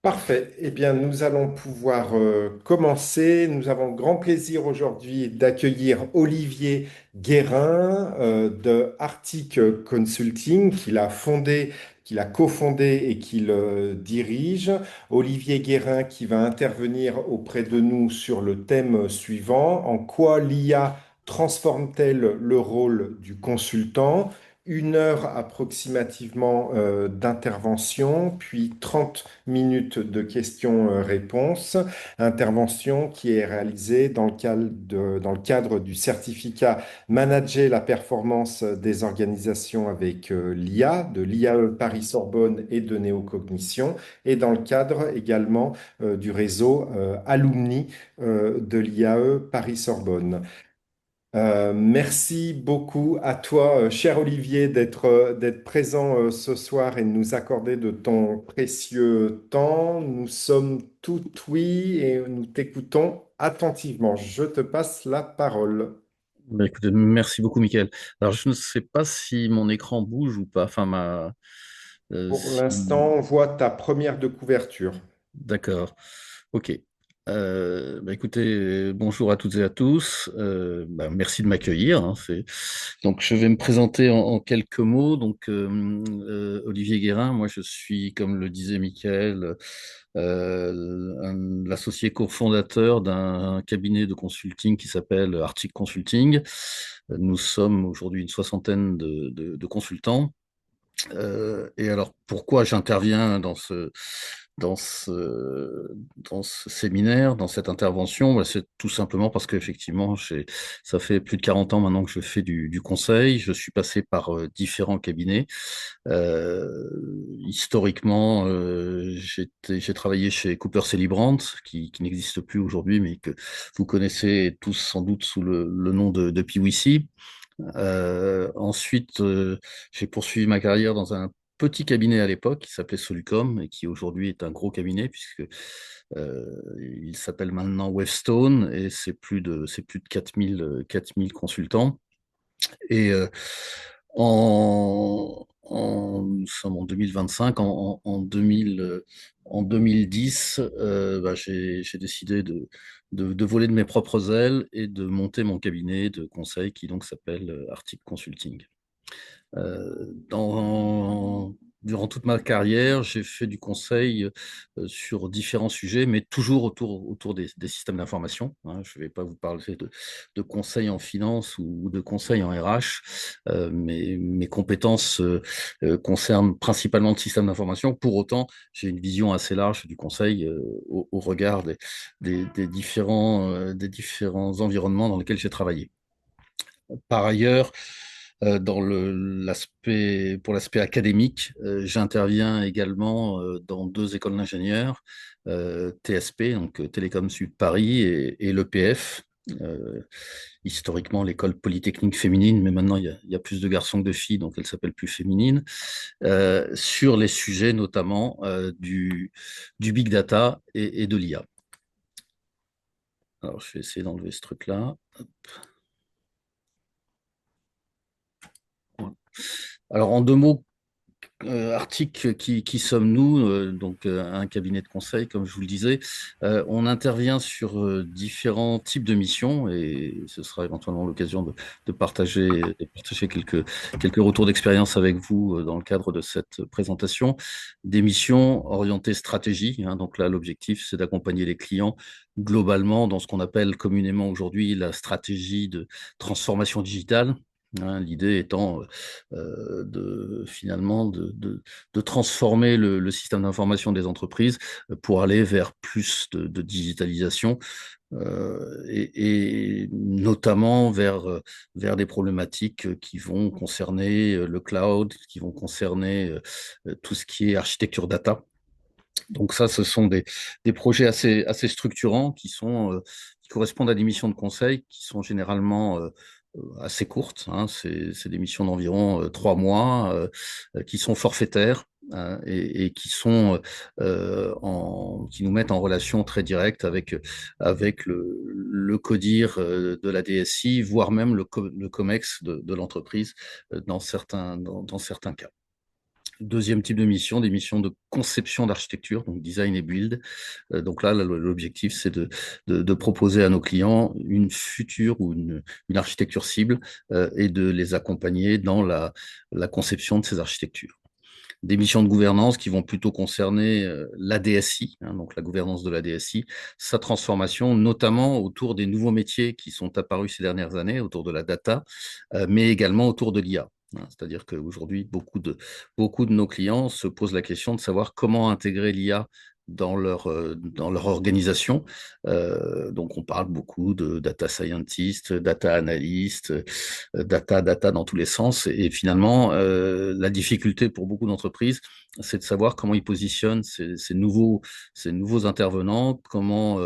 Parfait. Eh bien, nous allons pouvoir commencer. Nous avons le grand plaisir aujourd'hui d'accueillir Olivier Guérin de Arctic Consulting, qu'il a cofondé et qu'il dirige. Olivier Guérin qui va intervenir auprès de nous sur le thème suivant: en quoi l'IA transforme-t-elle le rôle du consultant? Une heure approximativement d'intervention, puis 30 minutes de questions-réponses. Intervention qui est réalisée dans le cadre du certificat Manager la performance des organisations avec l'IA, de l'IAE Paris-Sorbonne et de Néocognition, et dans le cadre également du réseau Alumni de l'IAE Paris-Sorbonne. Merci beaucoup à toi, cher Olivier, d'être présent ce soir et de nous accorder de ton précieux temps. Nous sommes tout oui et nous t'écoutons attentivement. Je te passe la parole. Écoutez, merci beaucoup, Michael. Alors, je ne sais pas si mon écran bouge ou pas. Pour l'instant, Si... on voit ta première de couverture. D'accord. Ok. Écoutez, bonjour à toutes et à tous. Merci de m'accueillir, hein. Donc, je vais me présenter en quelques mots. Olivier Guérin, moi, je suis, comme le disait Michael, l'associé cofondateur d'un cabinet de consulting qui s'appelle Arctic Consulting. Nous sommes aujourd'hui une soixantaine de consultants. Et alors, pourquoi j'interviens dans ce, dans ce séminaire, dans cette intervention? C'est tout simplement parce qu'effectivement, ça fait plus de 40 ans maintenant que je fais du conseil. Je suis passé par différents cabinets. Euh, Historiquement, j'ai travaillé chez Cooper Brandt, qui n'existe plus aujourd'hui, mais que vous connaissez tous sans doute sous le nom de PwC. Ensuite, j'ai poursuivi ma carrière dans un petit cabinet à l'époque qui s'appelait Solucom et qui aujourd'hui est un gros cabinet puisque euh, il s'appelle maintenant Wavestone et c'est plus de 4000 consultants. Et nous sommes en 2025, en 2010, j'ai décidé de voler de mes propres ailes et de monter mon cabinet de conseil qui donc s'appelle Arctic Consulting. Durant toute ma carrière, j'ai fait du conseil sur différents sujets, mais toujours autour des systèmes d'information, hein. Je ne vais pas vous parler de conseil en finance ou de conseil en RH. Mes compétences concernent principalement le système d'information. Pour autant, j'ai une vision assez large du conseil au regard des différents environnements dans lesquels j'ai travaillé. Par ailleurs, pour l'aspect académique, j'interviens également dans deux écoles d'ingénieurs, TSP, donc Télécom Sud Paris, et l'EPF, euh, historiquement l'école polytechnique féminine, mais maintenant il y a plus de garçons que de filles, donc elle s'appelle plus féminine, sur les sujets notamment du big data et de l'IA. Alors je vais essayer d'enlever ce truc-là. Alors en deux mots, Arctic, qui sommes-nous? Un cabinet de conseil, comme je vous le disais. On intervient sur différents types de missions et ce sera éventuellement l'occasion de partager quelques retours d'expérience avec vous dans le cadre de cette présentation. Des missions orientées stratégie, hein. Donc là, l'objectif, c'est d'accompagner les clients globalement dans ce qu'on appelle communément aujourd'hui la stratégie de transformation digitale, hein. L'idée étant finalement de transformer le système d'information des entreprises pour aller vers plus de digitalisation et notamment vers des problématiques qui vont concerner le cloud, qui vont concerner tout ce qui est architecture data. Donc ça, ce sont des projets assez structurants qui correspondent à des missions de conseil qui sont généralement assez courtes, hein. C'est des missions d'environ 3 mois qui sont forfaitaires, hein, et qui nous mettent en relation très directe avec le CODIR de la DSI, voire même le COMEX de l'entreprise dans certains cas. Deuxième type de mission, des missions de conception d'architecture, donc design et build. Donc là, l'objectif, c'est de proposer à nos clients une future ou une architecture cible et de les accompagner dans la conception de ces architectures. Des missions de gouvernance qui vont plutôt concerner la DSI, hein, donc la gouvernance de la DSI, sa transformation, notamment autour des nouveaux métiers qui sont apparus ces dernières années, autour de la data, mais également autour de l'IA. C'est-à-dire qu'aujourd'hui, beaucoup de nos clients se posent la question de savoir comment intégrer l'IA dans leur organisation. Donc, on parle beaucoup de data scientist, data analyst, data dans tous les sens. Et finalement, la difficulté pour beaucoup d'entreprises, c'est de savoir comment ils positionnent ces nouveaux intervenants, comment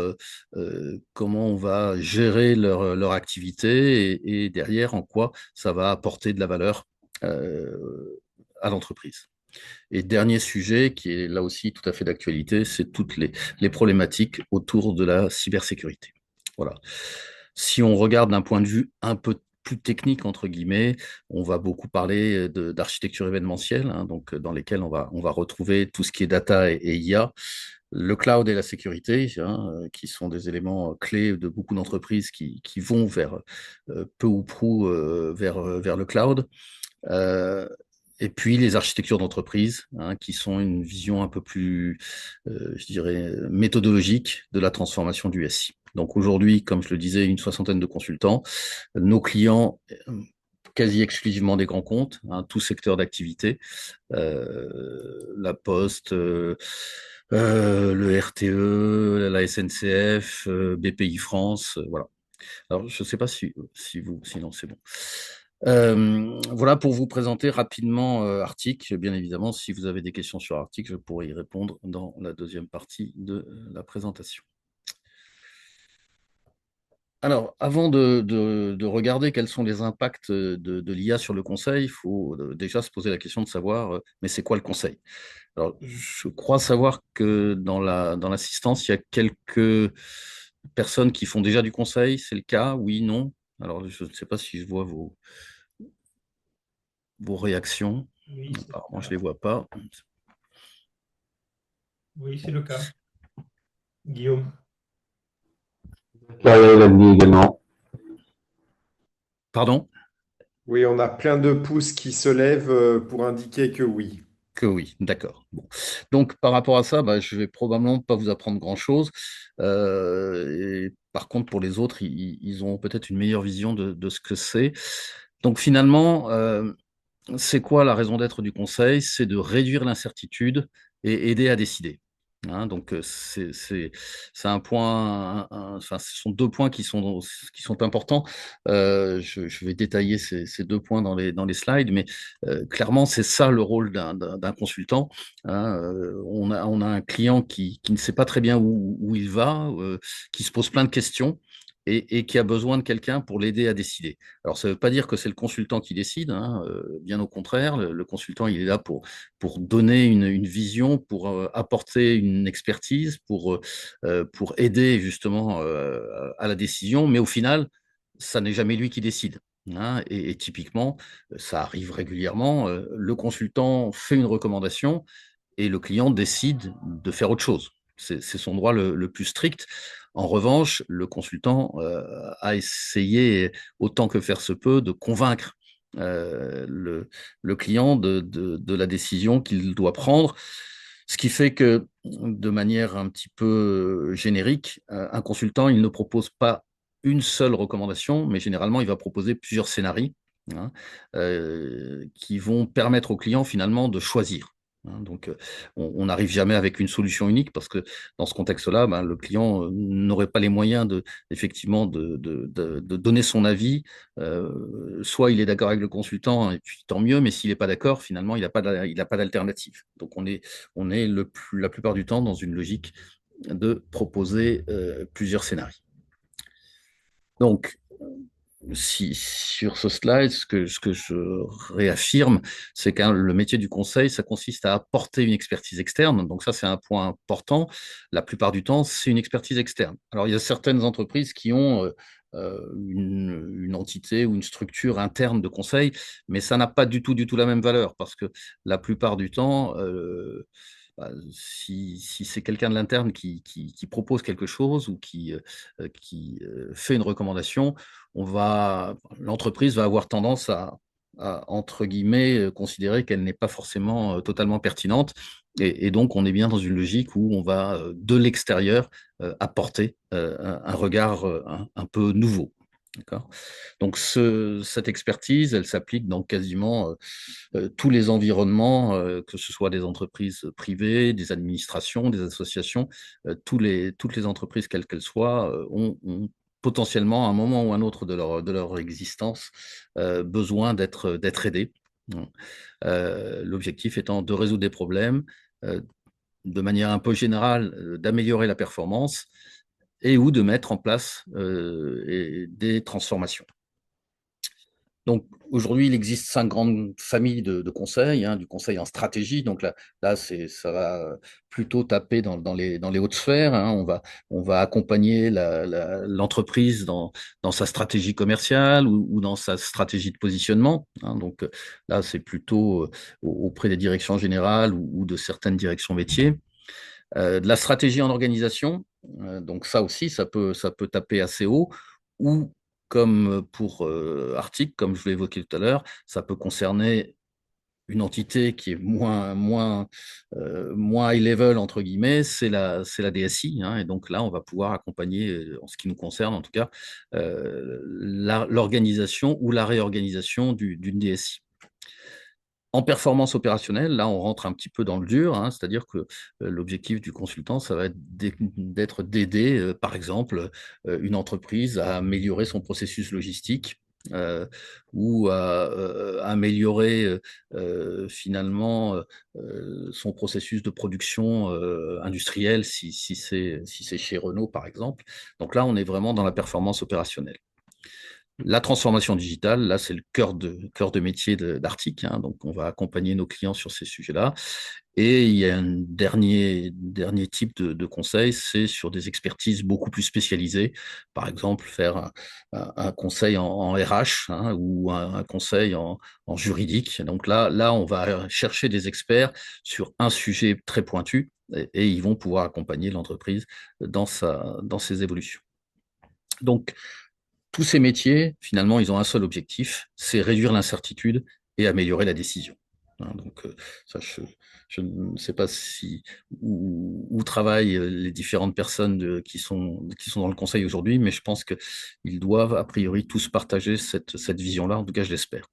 on va gérer leur activité et derrière, en quoi ça va apporter de la valeur à l'entreprise. Et dernier sujet qui est là aussi tout à fait d'actualité, c'est toutes les problématiques autour de la cybersécurité. Voilà. Si on regarde d'un point de vue un peu plus technique, entre guillemets, on va beaucoup parler d'architecture événementielle, hein, donc dans lesquelles on va retrouver tout ce qui est data et IA, le cloud et la sécurité, hein, qui sont des éléments clés de beaucoup d'entreprises qui vont vers peu ou prou vers le cloud. Euh, et puis les architectures d'entreprise, hein, qui sont une vision un peu plus, je dirais, méthodologique de la transformation du SI. Donc aujourd'hui, comme je le disais, une soixantaine de consultants. Nos clients, quasi exclusivement des grands comptes, hein, tout secteur d'activité, la Poste, le RTE, la SNCF, BPI France, voilà. Alors, je ne sais pas si vous, sinon c'est bon. Voilà pour vous présenter rapidement Arctic. Bien évidemment, si vous avez des questions sur Arctic, je pourrai y répondre dans la deuxième partie de la présentation. Alors, avant de regarder quels sont les impacts de l'IA sur le conseil, il faut déjà se poser la question de savoir, mais c'est quoi le conseil? Alors, je crois savoir que dans l'assistance, il y a quelques personnes qui font déjà du conseil. C'est le cas? Oui, non? Alors, je ne sais pas si je vois vos réactions. Oui, c'est le Apparemment, je cas. ne les vois pas. Oui, c'est le cas. Guillaume. Gabriel l'a dit également. Pardon? Oui, on a plein de pouces qui se lèvent pour indiquer que oui. Que oui, d'accord. Bon. Donc, par rapport à ça, bah, je vais probablement pas vous apprendre grand-chose. Et par contre, pour les autres, ils ont peut-être une meilleure vision de ce que c'est. Donc, finalement, c'est quoi la raison d'être du conseil? C'est de réduire l'incertitude et aider à décider. Hein, donc, c'est un point, enfin, ce sont deux points qui sont importants. Je vais détailler ces deux points dans les slides, mais clairement, c'est ça le rôle d'un consultant. Hein. On a un client qui ne sait pas très bien où il va, qui se pose plein de questions et qui a besoin de quelqu'un pour l'aider à décider. Alors, ça ne veut pas dire que c'est le consultant qui décide, hein, bien au contraire, le consultant, il est là pour donner une vision, pour apporter une expertise, pour aider justement à la décision, mais au final, ça n'est jamais lui qui décide. Hein, et typiquement, ça arrive régulièrement, le consultant fait une recommandation et le client décide de faire autre chose. C'est son droit le plus strict. En revanche, le consultant a essayé, autant que faire se peut, de convaincre le client de la décision qu'il doit prendre. Ce qui fait que, de manière un petit peu générique, un consultant, il ne propose pas une seule recommandation, mais généralement, il va proposer plusieurs scénarios, hein, qui vont permettre au client finalement de choisir. Hein. Donc, on n'arrive jamais avec une solution unique parce que dans ce contexte-là, ben, le client n'aurait pas les moyens effectivement de donner son avis. Soit il est d'accord avec le consultant et puis tant mieux, mais s'il n'est pas d'accord, finalement, il n'a pas d'alternative. Donc, on est la plupart du temps dans une logique de proposer plusieurs scénarios. Donc, sur ce slide, ce que je réaffirme, c'est que le métier du conseil, ça consiste à apporter une expertise externe. Donc ça, c'est un point important. La plupart du temps, c'est une expertise externe. Alors, il y a certaines entreprises qui ont une entité ou une structure interne de conseil, mais ça n'a pas du tout la même valeur parce que la plupart du temps, si c'est quelqu'un de l'interne qui propose quelque chose ou qui fait une recommandation, l'entreprise va avoir tendance entre guillemets, considérer qu'elle n'est pas forcément totalement pertinente. Et donc, on est bien dans une logique où on va, de l'extérieur, apporter un regard un peu nouveau. D'accord. Donc, cette expertise, elle s'applique dans quasiment tous les environnements, que ce soit des entreprises privées, des administrations, des associations, toutes les entreprises, quelles qu'elles soient, ont potentiellement, à un moment ou à un autre de leur existence, besoin d'être aidées. L'objectif étant de résoudre des problèmes, euh, de manière un peu générale, d'améliorer la performance et ou de mettre en place des transformations. Donc aujourd'hui, il existe 5 grandes familles de conseils, hein, du conseil en stratégie. Donc là ça va plutôt taper dans les hautes sphères, hein. On va accompagner l'entreprise dans sa stratégie commerciale ou dans sa stratégie de positionnement, hein. Donc là, c'est plutôt auprès des directions générales ou de certaines directions métiers. De la stratégie en organisation, donc ça aussi, ça peut taper assez haut, ou comme pour Arctic, comme je l'ai évoqué tout à l'heure, ça peut concerner une entité qui est moins high level, entre guillemets, c'est la DSI, hein. Et donc là, on va pouvoir accompagner, en ce qui nous concerne en tout cas, l'organisation ou la réorganisation d'une DSI. En performance opérationnelle, là, on rentre un petit peu dans le dur, hein, c'est-à-dire que l'objectif du consultant, ça va être d'être d'aider, par exemple, une entreprise à améliorer son processus logistique, euh, ou à améliorer finalement son processus de production industrielle si c'est chez Renault, par exemple. Donc là, on est vraiment dans la performance opérationnelle. La transformation digitale, là, c'est le cœur de métier d'Arctic, hein, donc on va accompagner nos clients sur ces sujets-là. Et il y a un dernier type de conseil, c'est sur des expertises beaucoup plus spécialisées. Par exemple, faire un conseil en RH, hein, ou un conseil en juridique. Donc là, on va chercher des experts sur un sujet très pointu et ils vont pouvoir accompagner l'entreprise dans ses évolutions. Donc, tous ces métiers, finalement, ils ont un seul objectif, c'est réduire l'incertitude et améliorer la décision. Hein, donc, ça, je ne sais pas où travaillent les différentes personnes qui sont dans le conseil aujourd'hui, mais je pense qu'ils doivent, a priori, tous partager cette vision-là. En tout cas, je l'espère.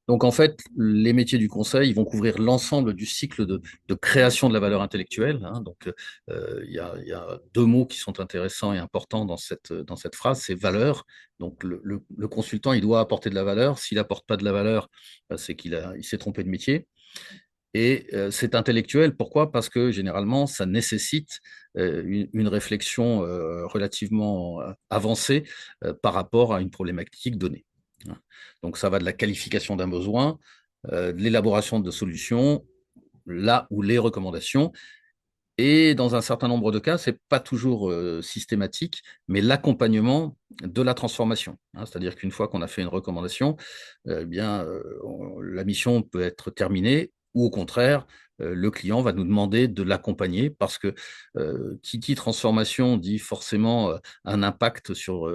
Donc, en fait, les métiers du conseil, ils vont couvrir l'ensemble du cycle de création de la valeur intellectuelle, hein. Donc, il y a 2 mots qui sont intéressants et importants dans cette phrase, c'est valeur. Donc, le consultant, il doit apporter de la valeur. S'il n'apporte pas de la valeur, c'est il s'est trompé de métier. Et c'est intellectuel. Pourquoi? Parce que généralement, ça nécessite une réflexion relativement avancée par rapport à une problématique donnée. Donc, ça va de la qualification d'un besoin, de l'élaboration de solutions, là où les recommandations. Et dans un certain nombre de cas, c'est pas toujours systématique, mais l'accompagnement de la transformation, hein. C'est-à-dire qu'une fois qu'on a fait une recommandation, la mission peut être terminée, ou au contraire, le client va nous demander de l'accompagner parce que qui dit transformation dit forcément un impact sur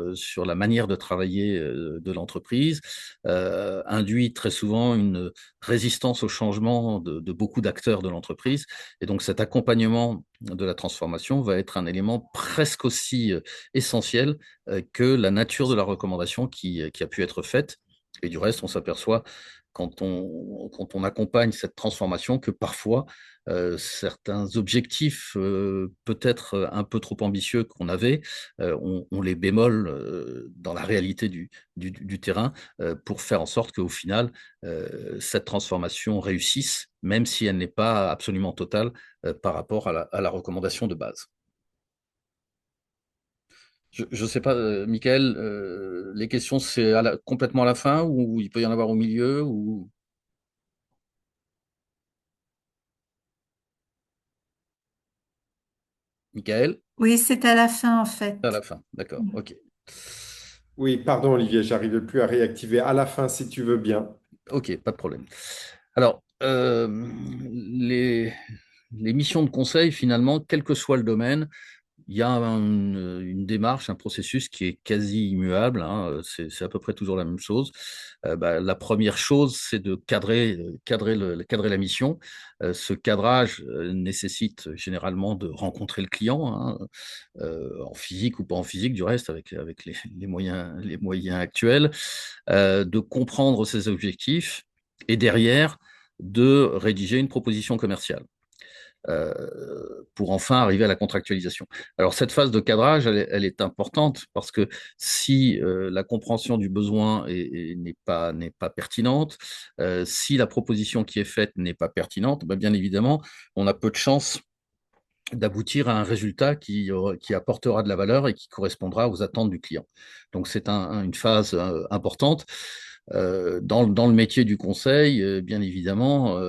la manière de travailler de l'entreprise, induit très souvent une résistance au changement de beaucoup d'acteurs de l'entreprise. Et donc cet accompagnement de la transformation va être un élément presque aussi essentiel que la nature de la recommandation qui a pu être faite. Et du reste, on s'aperçoit quand on accompagne cette transformation que parfois certains objectifs peut-être un peu trop ambitieux qu'on avait, on les bémole dans la réalité du terrain pour faire en sorte qu'au final, cette transformation réussisse, même si elle n'est pas absolument totale par rapport à la recommandation de base. Je ne sais pas, Michael, les questions, c'est complètement à la fin ou il peut y en avoir au milieu ou Michael? Oui, c'est à la fin en À fait. la fin, d'accord, ok. Oui, pardon Olivier, j'arrive plus à réactiver à la fin si tu veux bien. Ok, pas de problème. Alors, les, les missions de conseil, finalement, quel que soit le domaine, il y a une démarche, un processus qui est quasi immuable, hein, c'est à peu près toujours la même chose. La première chose, c'est de cadrer la mission. Ce cadrage nécessite généralement de rencontrer le client, hein, en physique ou pas en physique, du reste, avec les moyens actuels, de comprendre ses objectifs et derrière, de rédiger une proposition commerciale pour enfin arriver à la contractualisation. Alors cette phase de cadrage, elle est importante parce que si la compréhension du besoin n'est pas pertinente, si la proposition qui est faite n'est pas pertinente, ben bien évidemment, on a peu de chances d'aboutir à un résultat qui apportera de la valeur et qui correspondra aux attentes du client. Donc c'est une phase importante. Dans le métier du conseil, bien évidemment,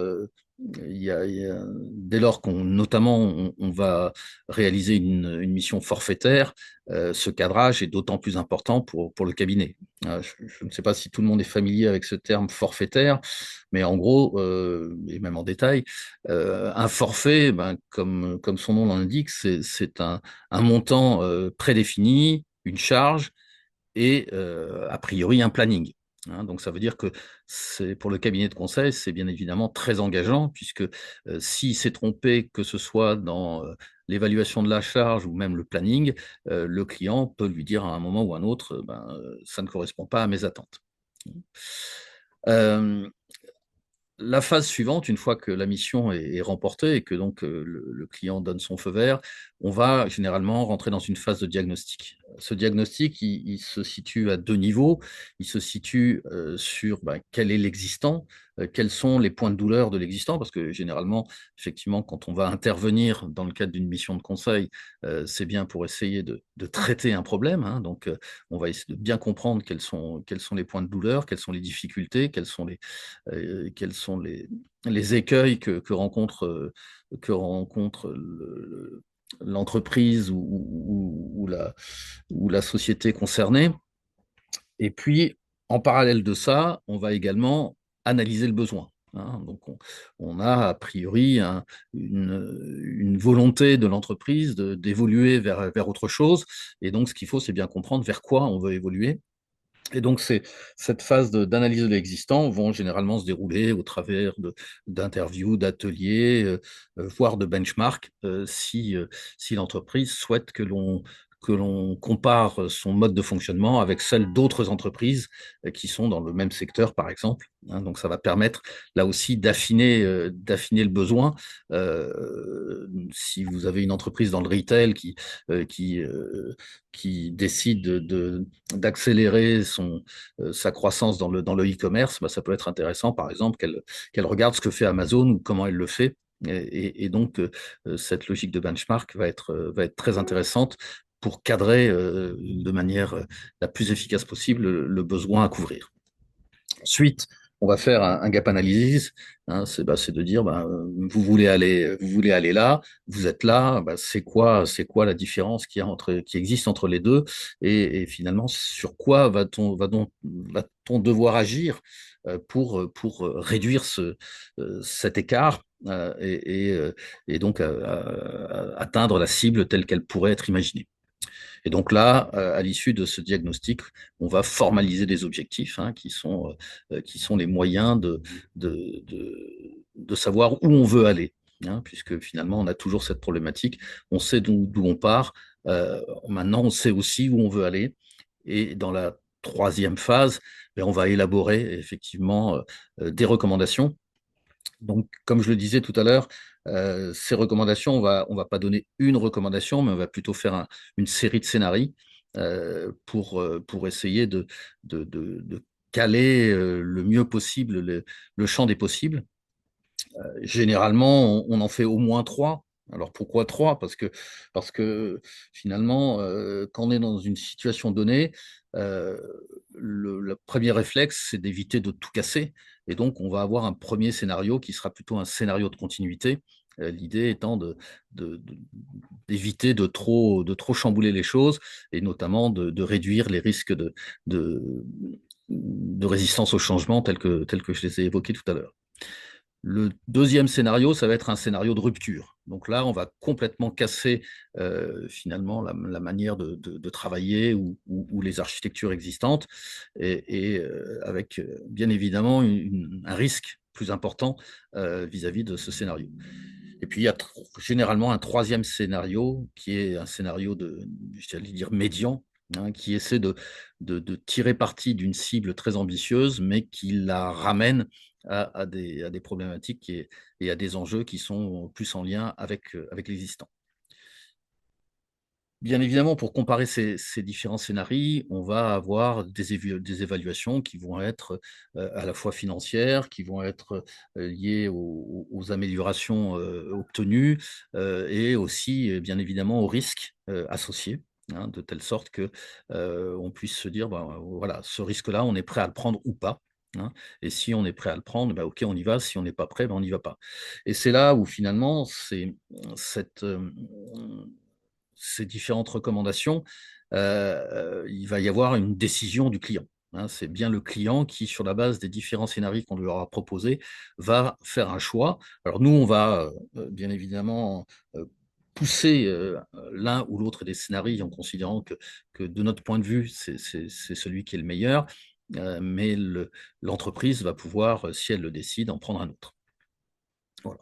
dès lors notamment, on va réaliser une mission forfaitaire, ce cadrage est d'autant plus important pour le cabinet. Je ne sais pas si tout le monde est familier avec ce terme forfaitaire, mais en gros, et même en détail, un forfait, comme son nom l'indique, c'est un montant prédéfini, une charge et a priori un planning. Hein, donc ça veut dire que pour le cabinet de conseil, c'est bien évidemment très engageant, puisque s'il s'est trompé, que ce soit dans l'évaluation de la charge ou même le planning, le client peut lui dire à un moment ou à un autre, ça ne correspond pas à mes attentes. Euh, la phase suivante, une fois que la mission est remportée et que donc le client donne son feu vert, on va généralement rentrer dans une phase de diagnostic. Ce diagnostic, il se situe à deux niveaux. Il se situe sur quel est l'existant, quels sont les points de douleur de l'existant, parce que généralement, effectivement, quand on va intervenir dans le cadre d'une mission de conseil, c'est bien pour essayer de traiter un problème. Hein. Donc, on va essayer de bien comprendre quels sont les points de douleur, quelles sont les difficultés, quels sont les écueils que rencontre l'entreprise ou la société concernée. Et puis, en parallèle de ça, on va également analyser le besoin. Hein. Donc, on a a priori une volonté de l'entreprise d'évoluer vers autre chose. Et donc, ce qu'il faut, c'est bien comprendre vers quoi on veut évoluer. Et donc, cette phase d'analyse de l'existant vont généralement se dérouler au travers d'interviews, d'ateliers, voire de benchmarks, si l'entreprise souhaite que l'on compare son mode de fonctionnement avec celle d'autres entreprises qui sont dans le même secteur, par exemple. Hein. Donc, ça va permettre là aussi d'affiner le besoin. Si vous avez une entreprise dans le retail euh, qui, euh, qui décide d'accélérer sa croissance dans le e-commerce, ça peut être intéressant, par exemple, qu'elle regarde ce que fait Amazon ou comment elle le fait. Et donc, cette logique de benchmark va être très intéressante pour cadrer de manière la plus efficace possible le besoin à couvrir. Ensuite, on va faire un gap analysis. Hein, c'est de dire, vous voulez aller là, vous êtes là. C'est quoi la différence qui existe entre les deux, et finalement, sur quoi va-t-on devoir agir pour réduire cet écart et donc atteindre la cible telle qu'elle pourrait être imaginée. Et donc là, à l'issue de ce diagnostic, on va formaliser des objectifs hein, qui sont les moyens de savoir où on veut aller. Hein, puisque finalement, on a toujours cette problématique. On sait d'où on part. Maintenant, on sait aussi où on veut aller. Et dans la troisième phase, on va élaborer effectivement des recommandations. Donc, comme je le disais tout à l'heure, ces recommandations, on va pas donner une recommandation, mais on va plutôt faire une série de scénarios pour essayer de caler le mieux possible le champ des possibles. Généralement, on en fait au moins trois. Alors pourquoi trois? Parce que finalement, quand on est dans une situation donnée, euh, le premier réflexe, c'est d'éviter de tout casser. Et donc, on va avoir un premier scénario qui sera plutôt un scénario de continuité L'idée étant d'éviter de trop chambouler les choses et notamment de réduire les risques de, de résistance au changement tels que je les ai évoqués tout à l'heure. Le deuxième scénario, ça va être un scénario de rupture. Donc là, on va complètement casser finalement la manière de travailler ou les architectures existantes et avec bien évidemment un risque plus important vis-à-vis de ce scénario. Et puis, il y a généralement un troisième scénario qui est un scénario j'allais dire, médian, hein, qui essaie de tirer parti d'une cible très ambitieuse, mais qui la ramène à des problématiques et à des enjeux qui sont plus en lien avec l'existant. Bien évidemment, pour comparer ces différents scénarios, on va avoir des évaluations qui vont être à la fois financières, qui vont être liées aux améliorations obtenues et aussi, bien évidemment, aux risques associés. Hein, de telle sorte que on puisse se dire, ben, voilà, ce risque-là, on est prêt à le prendre ou pas. Hein, et si on est prêt à le prendre, ben, ok, on y va. Si on n'est pas prêt, ben, on n'y va pas. Et c'est là où finalement, ces différentes recommandations, il va y avoir une décision du client. Hein, c'est bien le client qui, sur la base des différents scénarios qu'on lui aura proposés, va faire un choix. Alors nous, on va bien évidemment pousser l'un ou l'autre des scénarios en considérant que de notre point de vue, c'est celui qui est le meilleur, mais l'entreprise va pouvoir, si elle le décide, en prendre un autre. Voilà.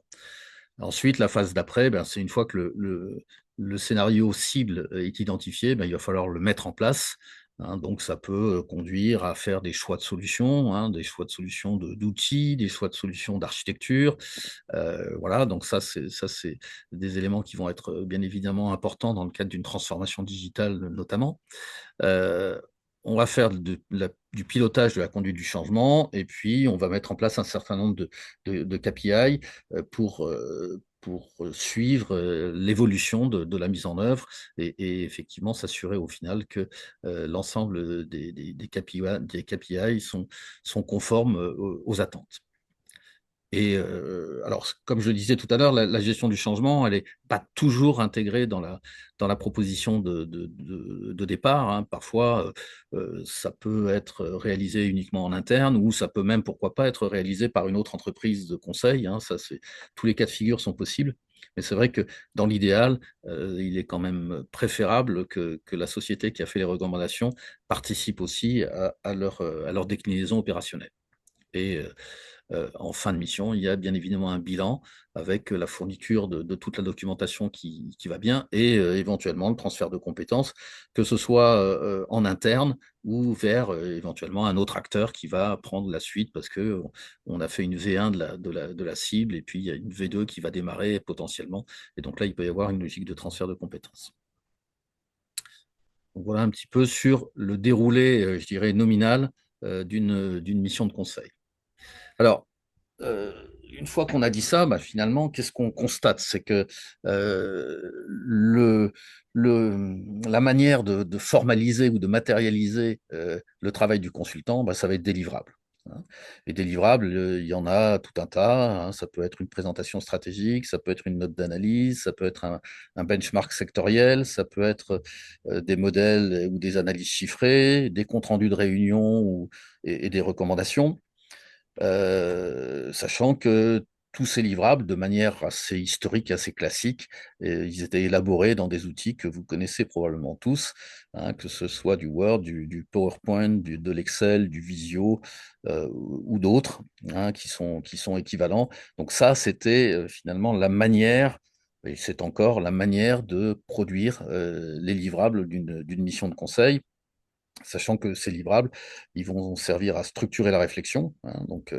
Ensuite, la phase d'après, ben, c'est une fois que le scénario cible est identifié, ben, il va falloir le mettre en place. Hein, donc, ça peut conduire à faire des choix de solutions, hein, des choix de solutions d'outils, des choix de solutions d'architecture. Voilà, donc ça, c'est des éléments qui vont être bien évidemment importants dans le cadre d'une transformation digitale notamment. On va faire du pilotage de la conduite du changement et puis on va mettre en place un certain nombre de KPI pour suivre l'évolution de la mise en œuvre et effectivement s'assurer au final que l'ensemble des KPI sont conformes aux attentes. Et alors, comme je le disais tout à l'heure, la gestion du changement, elle n'est pas toujours intégrée dans la proposition de départ. Hein. Parfois, ça peut être réalisé uniquement en interne ou ça peut même, pourquoi pas, être réalisé par une autre entreprise de conseil. Hein. Ça, tous les cas de figure sont possibles. Mais c'est vrai que dans l'idéal, il est quand même préférable que la société qui a fait les recommandations participe aussi à leur déclinaison opérationnelle. Et en fin de mission, il y a bien évidemment un bilan avec la fourniture de toute la documentation qui va bien et éventuellement le transfert de compétences, que ce soit en interne ou vers éventuellement un autre acteur qui va prendre la suite parce que on a fait une V1 de la cible et puis il y a une V2 qui va démarrer potentiellement. Et donc là, il peut y avoir une logique de transfert de compétences. Donc voilà un petit peu sur le déroulé, je dirais, nominal d'une mission de conseil. Alors, une fois qu'on a dit ça, bah, finalement, qu'est-ce qu'on constate? C'est que la manière de formaliser ou de matérialiser le travail du consultant, bah, ça va être délivrable. Hein. Et délivrable, il y en a tout un tas. Hein. Ça peut être une présentation stratégique, ça peut être une note d'analyse, ça peut être un benchmark sectoriel, ça peut être des modèles ou des analyses chiffrées, des comptes rendus de réunion et des recommandations. Sachant que tous ces livrables, de manière assez historique, assez classique, ils étaient élaborés dans des outils que vous connaissez probablement tous, hein, que ce soit du Word, du PowerPoint, de l'Excel, du Visio ou d'autres hein, qui sont équivalents. Donc ça, c'était finalement la manière, et c'est encore la manière de produire les livrables d'une mission de conseil. Sachant que ces livrables, ils vont servir à structurer la réflexion. Hein, donc,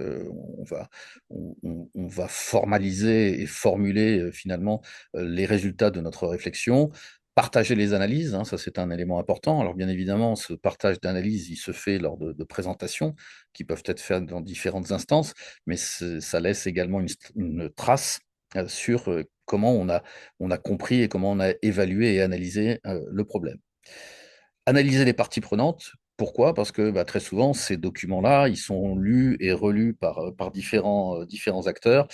on va formaliser et formuler finalement les résultats de notre réflexion, partager les analyses. Hein, ça, c'est un élément important. Alors, bien évidemment, ce partage d'analyse, il se fait lors de présentations qui peuvent être faites dans différentes instances, mais ça laisse également une trace sur comment on a compris et comment on a évalué et analysé le problème. Analyser les parties prenantes, Pourquoi? Parce que très souvent, ces documents-là, ils sont lus et relus par différents acteurs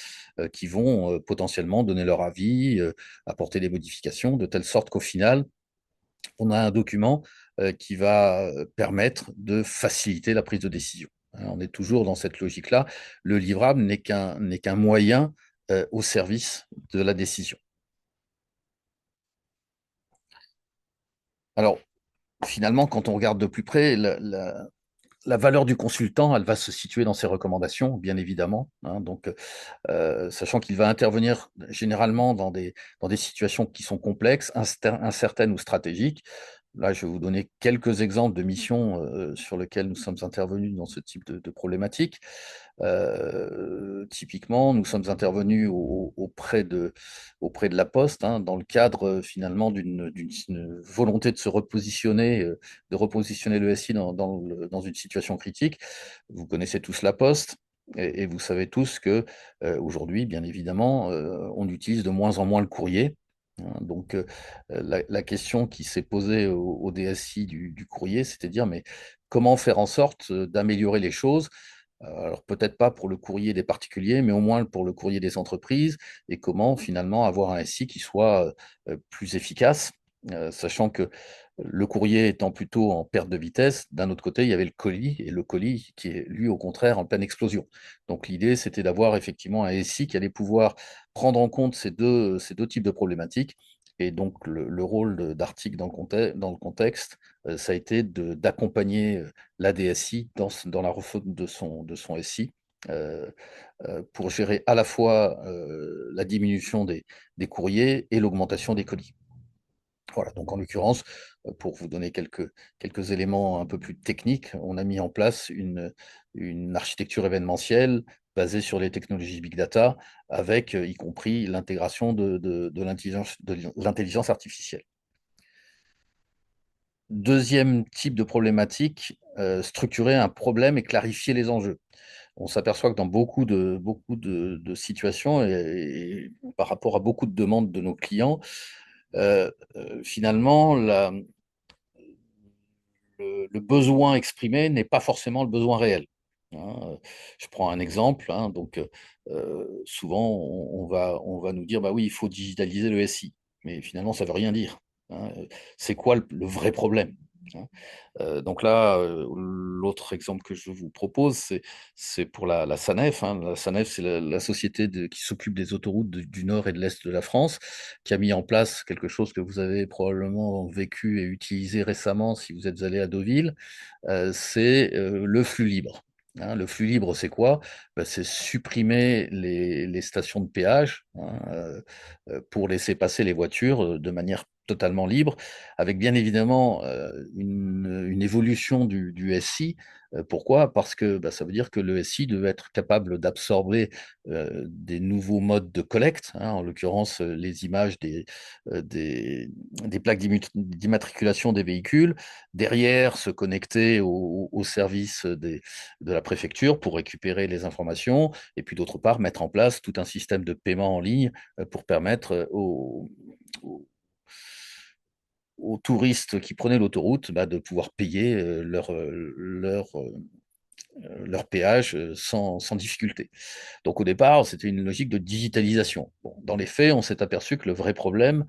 qui vont potentiellement donner leur avis, apporter des modifications, de telle sorte qu'au final, on a un document qui va permettre de faciliter la prise de décision. Hein, on est toujours dans cette logique-là. Le livrable n'est qu'un moyen au service de la décision. Alors, finalement, quand on regarde de plus près, la valeur du consultant, elle va se situer dans ses recommandations, bien évidemment. Hein, donc, sachant qu'il va intervenir généralement dans des situations qui sont complexes, incertaines ou stratégiques. Là, je vais vous donner quelques exemples de missions sur lesquelles nous sommes intervenus dans ce type de problématique. Typiquement, nous sommes intervenus auprès de la Poste, hein, dans le cadre finalement d'une volonté de se repositionner, de repositionner le SI dans une situation critique. Vous connaissez tous la Poste. Et vous savez tous que aujourd'hui, bien évidemment, on utilise de moins en moins le courrier. Hein. Donc, la question qui s'est posée au DSI du courrier, c'était de dire, mais comment faire en sorte d'améliorer les choses? Alors peut-être pas pour le courrier des particuliers, mais au moins pour le courrier des entreprises, et comment finalement avoir un SI qui soit plus efficace, sachant que le courrier étant plutôt en perte de vitesse, d'un autre côté, il y avait le colis, et le colis qui est lui au contraire en pleine explosion. Donc l'idée, c'était d'avoir effectivement un SI qui allait pouvoir prendre en compte ces deux types de problématiques. Et donc le rôle d'Artic dans le contexte, ça a été d'accompagner la DSI dans la refonte de son SI, euh, pour gérer à la fois la diminution des courriers et l'augmentation des colis. Voilà, donc en l'occurrence, pour vous donner quelques éléments un peu plus techniques, on a mis en place une architecture événementielle basée sur les technologies Big Data, avec y compris l'intégration de l'intelligence artificielle. Deuxième type de problématique, structurer un problème et clarifier les enjeux. On s'aperçoit que dans beaucoup de situations et par rapport à beaucoup de demandes de nos clients, finalement, le besoin exprimé n'est pas forcément le besoin réel. Hein. Je prends un exemple. Hein, donc, souvent, on va nous dire, bah oui, il faut digitaliser le SI. Mais finalement, ça ne veut rien dire. Hein. C'est quoi le vrai problème? Hein. Donc là, l'autre exemple que je vous propose, c'est pour la SANEF. Hein. La SANEF, c'est la société qui s'occupe des autoroutes du nord et de l'est de la France, qui a mis en place quelque chose que vous avez probablement vécu et utilisé récemment si vous êtes allé à Deauville, c'est le flux libre. Hein, le flux libre, c'est quoi? Ben, c'est supprimer les stations de péage, hein, pour laisser passer les voitures de manière totalement libre, avec bien évidemment une évolution du SI. Pourquoi? Parce que ça veut dire que le SI devait être capable d'absorber des nouveaux modes de collecte, hein, en l'occurrence les images des plaques d'immatriculation des véhicules, derrière se connecter au service de la préfecture pour récupérer les informations, et puis d'autre part mettre en place tout un système de paiement en ligne pour permettre aux touristes qui prenaient l'autoroute de pouvoir payer leur péage sans difficulté. Donc au départ, c'était une logique de digitalisation. Bon, dans les faits, on s'est aperçu que le vrai problème,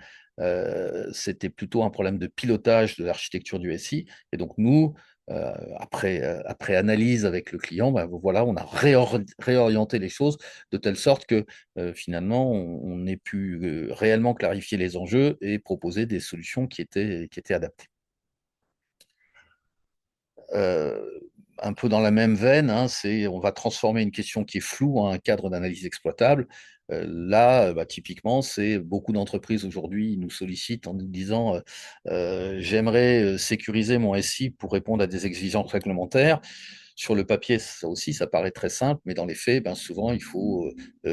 c'était plutôt un problème de pilotage de l'architecture du SI. Et donc nous, après analyse avec le client, voilà, on a réorienté les choses de telle sorte que finalement, on ait pu réellement clarifier les enjeux et proposer des solutions qui étaient adaptées. Euh, un peu dans la même veine, hein, on va transformer une question qui est floue en un cadre d'analyse exploitable. Là, typiquement, c'est beaucoup d'entreprises aujourd'hui nous sollicitent en nous disant j'aimerais sécuriser mon SI pour répondre à des exigences réglementaires. Sur le papier, ça aussi, ça paraît très simple, mais dans les faits, souvent, il faut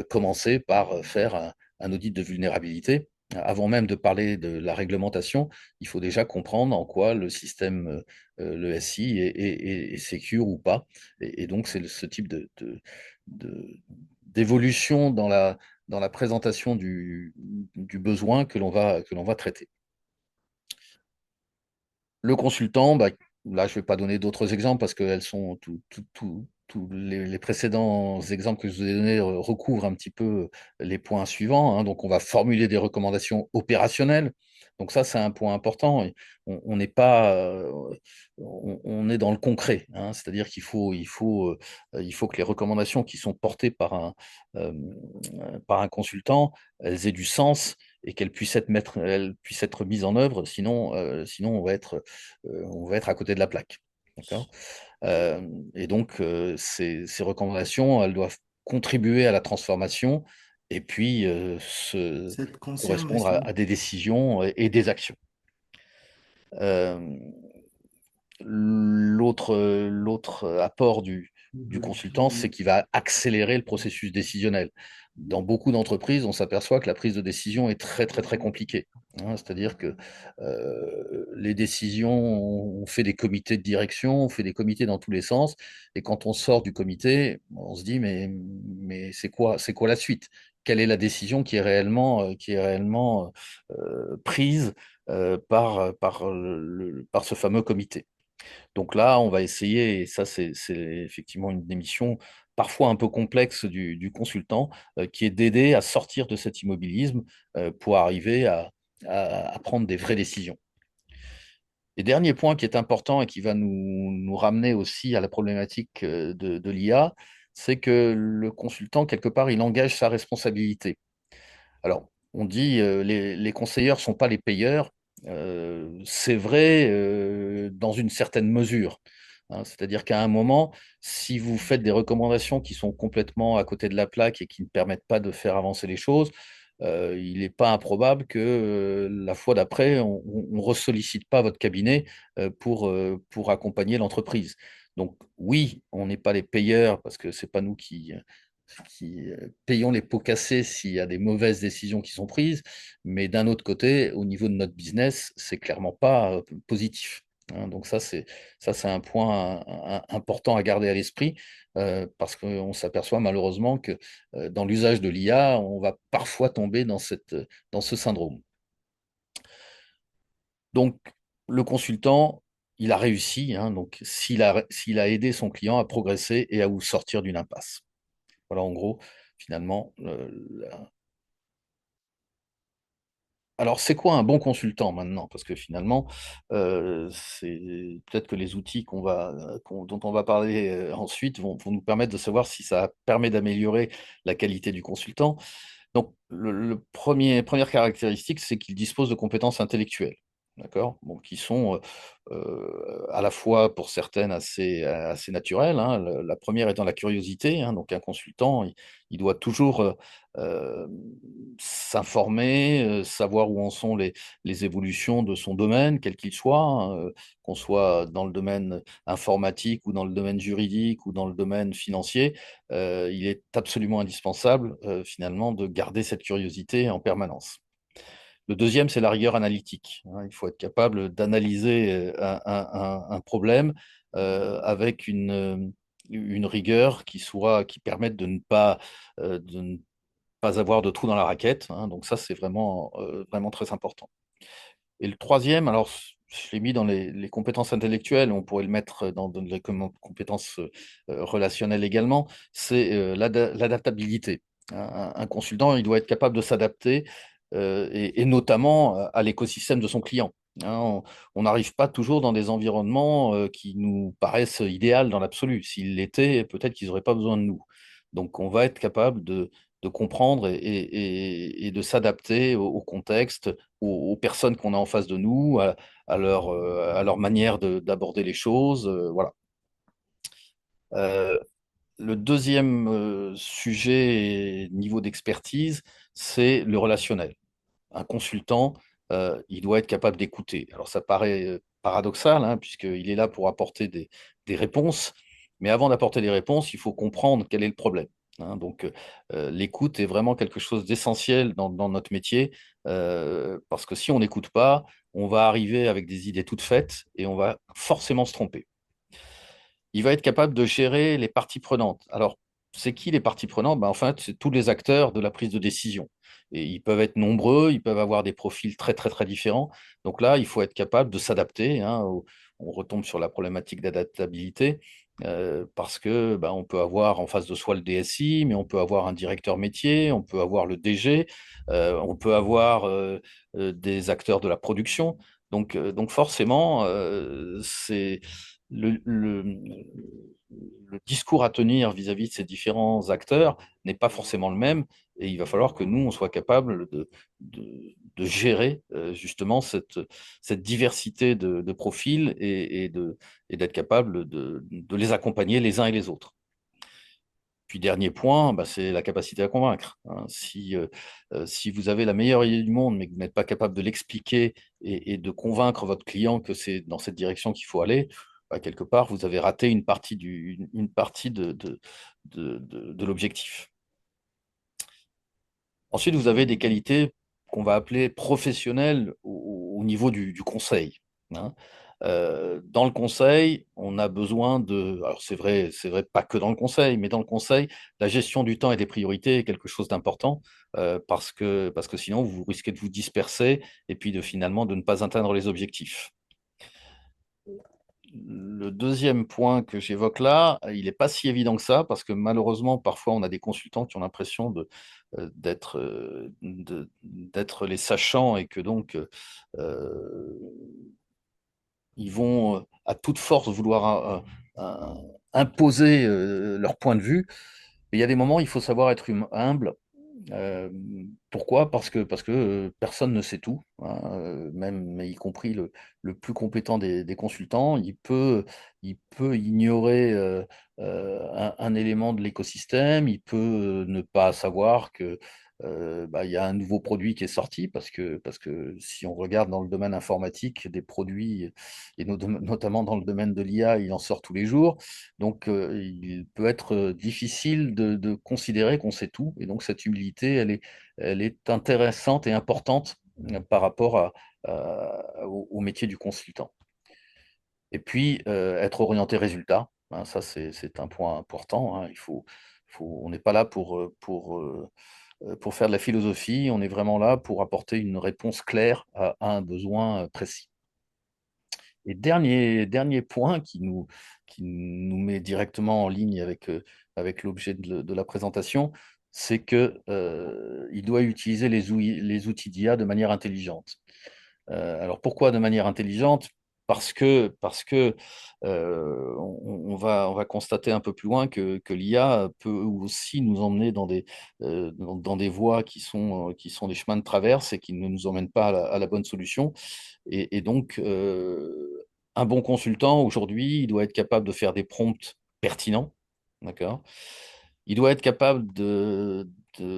commencer par faire un audit de vulnérabilité. Avant même de parler de la réglementation, il faut déjà comprendre en quoi le système, le SI est sécure ou pas. Et donc, c'est ce type d'évolution dans la présentation du besoin que l'on va traiter. Le consultant, là, je ne vais pas donner d'autres exemples parce que tous les précédents exemples que je vous ai donnés recouvrent un petit peu les points suivants, hein. Donc, on va formuler des recommandations opérationnelles. Donc ça, c'est un point important. Et on n'est pas, on est dans le concret, hein. C'est-à-dire il faut que les recommandations qui sont portées euh, par un consultant, elles aient du sens et elles puissent être mises en œuvre. Sinon on va être à côté de la plaque. D'accord. Et donc, ces recommandations, elles doivent contribuer à la transformation et puis Cette correspondre conservation. à des décisions et des actions. Euh, L'autre apport du consultant, c'est qu'il va accélérer le processus décisionnel. Dans beaucoup d'entreprises, on s'aperçoit que la prise de décision est très, très, très compliquée, hein. C'est-à-dire que les décisions, on fait des comités de direction, on fait des comités dans tous les sens, et quand on sort du comité, on se dit, mais c'est quoi la suite? Quelle est la décision qui est réellement prise par ce fameux comité? Donc là, on va essayer, et ça c'est effectivement une démission parfois un peu complexe du consultant, qui est d'aider à sortir de cet immobilisme pour arriver à prendre des vraies décisions. Et dernier point qui est important et qui va nous ramener aussi à la problématique de l'IA, c'est que le consultant, quelque part, il engage sa responsabilité. Alors, on dit les conseilleurs ne sont pas les payeurs. C'est vrai dans une certaine mesure, hein. C'est-à-dire qu'à un moment, si vous faites des recommandations qui sont complètement à côté de la plaque et qui ne permettent pas de faire avancer les choses, il n'est pas improbable que la fois d'après, on ne ressollicite pas votre cabinet pour accompagner l'entreprise. Donc oui, on n'est pas les payeurs parce que ce n'est pas nous qui payons les pots cassés s'il y a des mauvaises décisions qui sont prises, mais d'un autre côté, au niveau de notre business, c'est clairement pas positif, hein. Donc ça, c'est un point important à garder à l'esprit parce qu'on s'aperçoit malheureusement que dans l'usage de l'IA, on va parfois tomber dans ce syndrome. Donc, le consultant, il a réussi, hein. Donc, s'il a aidé son client à progresser et à vous sortir d'une impasse. Voilà, en gros, finalement. Alors, c'est quoi un bon consultant maintenant? Parce que finalement, c'est peut-être que les outils dont on va parler ensuite vont nous permettre de savoir si ça permet d'améliorer la qualité du consultant. Donc, première caractéristique, c'est qu'il dispose de compétences intellectuelles. D'accord? Bon, qui sont à la fois pour certaines assez naturelles, hein. La première étant la curiosité, hein. Donc, un consultant, il doit toujours euh, s'informer, savoir où en sont les évolutions de son domaine, quel qu'il soit, hein, qu'on soit dans le domaine informatique ou dans le domaine juridique ou dans le domaine financier. Il est absolument indispensable, finalement, de garder cette curiosité en permanence. Le deuxième, c'est la rigueur analytique, hein. Il faut être capable d'analyser un problème avec une rigueur qui permette de ne pas avoir de trou dans la raquette, hein. Donc ça, c'est vraiment très important. Et le troisième, alors je l'ai mis dans les compétences intellectuelles, on pourrait le mettre dans les compétences relationnelles également, c'est l'adaptabilité. Un consultant, il doit être capable de s'adapter et notamment à l'écosystème de son client, hein. On n'arrive pas toujours dans des environnements qui nous paraissent idéaux dans l'absolu. S'ils l'étaient, peut-être qu'ils n'auraient pas besoin de nous. Donc on va être capable de comprendre et de s'adapter au contexte, aux personnes qu'on a en face de nous, à leur manière d'aborder les choses. Voilà. Euh, le deuxième sujet, niveau d'expertise, c'est le relationnel. Un consultant, il doit être capable d'écouter. Alors ça paraît paradoxal, hein, puisqu'il est là pour apporter des réponses, mais avant d'apporter des réponses, il faut comprendre quel est le problème, hein. Donc l'écoute est vraiment quelque chose d'essentiel dans notre métier, parce que si on n'écoute pas, on va arriver avec des idées toutes faites et on va forcément se tromper. Il va être capable de gérer les parties prenantes. Alors, c'est qui les parties prenantes? Ben, en fait, c'est tous les acteurs de la prise de décision. Et ils peuvent être nombreux, ils peuvent avoir des profils très, très, très différents. Donc là, il faut être capable de s'adapter, hein. on retombe sur la problématique d'adaptabilité. Parce que on peut avoir en face de soi le DSI, mais on peut avoir un directeur métier, on peut avoir le DG, on peut avoir des acteurs de la production. Donc forcément, c'est le discours à tenir vis-à-vis de ces différents acteurs n'est pas forcément le même, et il va falloir que nous, on soit capable de gérer justement cette diversité de profils et d'être capable de les accompagner les uns et les autres. Puis dernier point, c'est la capacité à convaincre, hein. Si vous avez la meilleure idée du monde, mais que vous n'êtes pas capable de l'expliquer et de convaincre votre client que c'est dans cette direction qu'il faut aller, quelque part, vous avez raté une partie de l'objectif. Ensuite, vous avez des qualités qu'on va appeler professionnelles au niveau du conseil, hein. Dans le conseil, on a besoin alors c'est vrai pas que dans le conseil, mais dans le conseil, la gestion du temps et des priorités est quelque chose d'important, parce que sinon vous risquez de vous disperser et puis finalement de ne pas atteindre les objectifs. Le deuxième point que j'évoque là, il n'est pas si évident que ça, parce que malheureusement, parfois, on a des consultants qui ont l'impression d'être les sachants et que donc ils vont à toute force vouloir imposer leur point de vue. Mais il y a des moments, il faut savoir être humble. euh, Pourquoi? Parce que personne ne sait tout, hein, même mais y compris le plus compétent des consultants, il peut ignorer un élément de l'écosystème, il peut ne pas savoir que il y a un nouveau produit qui est sorti, parce que si on regarde dans le domaine informatique, des produits, et notamment dans le domaine de l'IA, il en sort tous les jours. Donc, il peut être difficile de considérer qu'on sait tout. Et donc, cette humilité, elle est intéressante et importante par rapport au métier du consultant. Et puis, être orienté résultat, hein, ça, c'est un point important, hein. On n'est pas là pour faire de la philosophie, on est vraiment là pour apporter une réponse claire à un besoin précis. Et dernier point qui nous met directement en ligne avec l'objet de la présentation, c'est que, il doit utiliser les outils d'IA de manière intelligente. Alors pourquoi de manière intelligente? Parce que on va constater un peu plus loin que l'IA peut aussi nous emmener dans des voies qui sont des chemins de traverse et qui ne nous emmènent pas à la bonne solution. Et donc, un bon consultant, aujourd'hui, il doit être capable de faire des prompts pertinents, d'accord? Il doit être capable de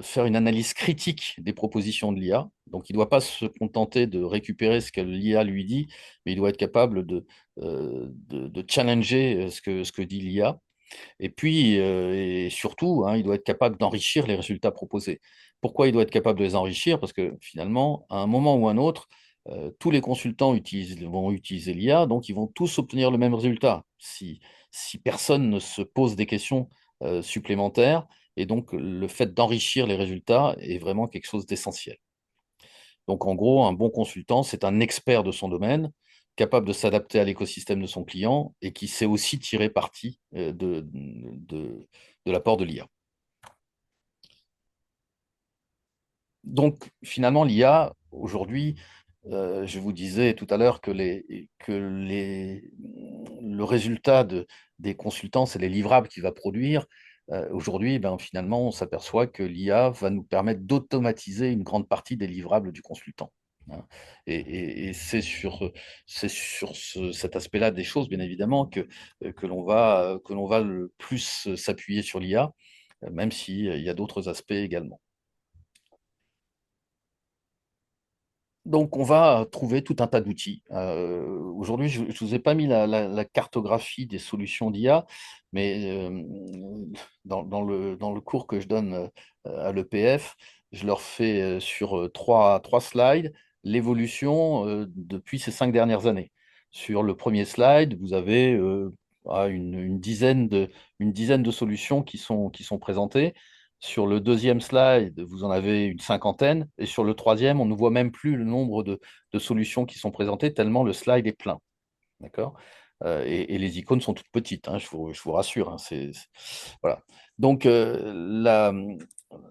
faire une analyse critique des propositions de l'IA. Donc, il ne doit pas se contenter de récupérer ce que l'IA lui dit, mais il doit être capable de challenger ce que dit l'IA. Et puis, et surtout, hein, il doit être capable d'enrichir les résultats proposés. Pourquoi il doit être capable de les enrichir? Parce que finalement, à un moment ou un autre, tous les consultants vont utiliser l'IA, donc ils vont tous obtenir le même résultat. Si personne ne se pose des questions supplémentaires, et donc le fait d'enrichir les résultats est vraiment quelque chose d'essentiel. Donc en gros, un bon consultant, c'est un expert de son domaine, capable de s'adapter à l'écosystème de son client et qui sait aussi tirer parti de l'apport de l'IA. Donc finalement, l'IA, aujourd'hui, je vous disais tout à l'heure que le résultat des consultants, c'est les livrables qu'il va produire. Aujourd'hui, finalement, on s'aperçoit que l'IA va nous permettre d'automatiser une grande partie des livrables du consultant, hein. Et c'est sur cet aspect-là des choses, bien évidemment, que l'on va le plus s'appuyer sur l'IA, même s'il y a d'autres aspects également. Donc, on va trouver tout un tas d'outils. Aujourd'hui, je ne vous ai pas mis la cartographie des solutions d'IA, mais dans le cours que je donne à l'EPF, je leur fais sur trois slides l'évolution depuis ces 5 dernières années. Sur le premier slide, vous avez une dizaine de solutions qui sont présentées. Sur le deuxième slide, vous en avez une cinquantaine. Et sur le troisième, on ne voit même plus le nombre de solutions qui sont présentées, tellement le slide est plein. D'accord? Et les icônes sont toutes petites, hein, je vous rassure, hein, voilà. Donc,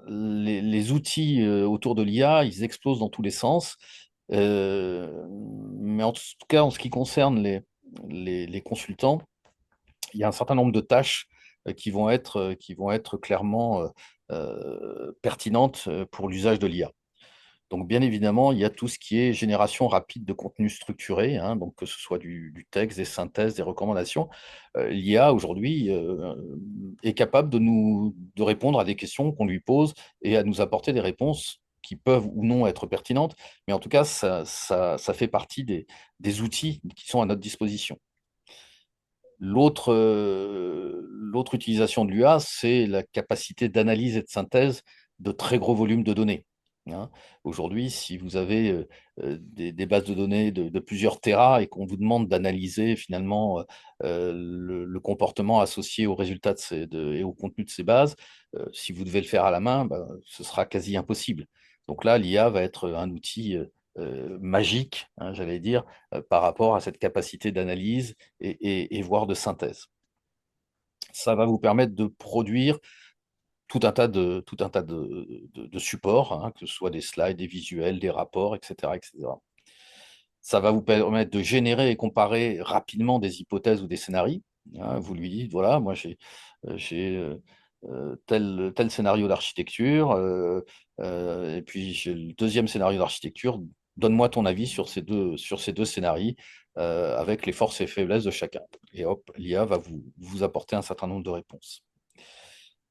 les outils autour de l'IA, ils explosent dans tous les sens. Mais en tout cas, en ce qui concerne les consultants, il y a un certain nombre de tâches qui vont être clairement pertinentes pour l'usage de l'IA. Donc, bien évidemment, il y a tout ce qui est génération rapide de contenu structuré, hein, donc que ce soit du texte, des synthèses, des recommandations. L'IA aujourd'hui est capable de répondre à des questions qu'on lui pose et à nous apporter des réponses qui peuvent ou non être pertinentes, mais en tout cas, ça fait partie des outils qui sont à notre disposition. L'autre utilisation de l'UA, c'est la capacité d'analyse et de synthèse de très gros volumes de données, hein. Aujourd'hui, si vous avez des bases de données de plusieurs téras et qu'on vous demande d'analyser finalement le comportement associé aux résultats et au contenu de ces bases, si vous devez le faire à la main, ben, ce sera quasi impossible. Donc là, l'IA va être un outil magique, hein, j'allais dire, par rapport à cette capacité d'analyse et voire de synthèse. Ça va vous permettre de produire tout un tas de supports, hein, que ce soit des slides, des visuels, des rapports, etc., etc. Ça va vous permettre de générer et comparer rapidement des hypothèses ou des scénarios, hein. Vous lui dites, voilà, moi j'ai tel scénario d'architecture, et puis j'ai le deuxième scénario d'architecture. Donne-moi ton avis sur ces deux scénarios, avec les forces et faiblesses de chacun. Et hop, l'IA va vous apporter un certain nombre de réponses.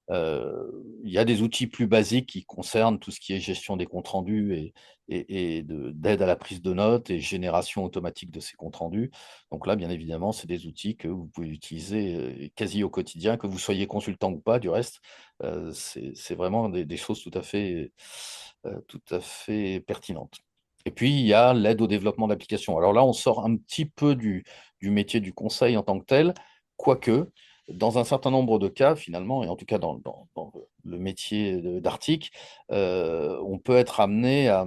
Il y a des outils plus basiques qui concernent tout ce qui est gestion des comptes rendus et d'aide à la prise de notes et génération automatique de ces comptes rendus. Donc là, bien évidemment, c'est des outils que vous pouvez utiliser quasi au quotidien, que vous soyez consultant ou pas, du reste. C'est vraiment des choses tout à fait pertinentes. Et puis, il y a l'aide au développement d'applications. Alors là, on sort un petit peu du métier du conseil en tant que tel, quoique dans un certain nombre de cas, finalement, et en tout cas dans le métier d'Arctic, on peut être amené à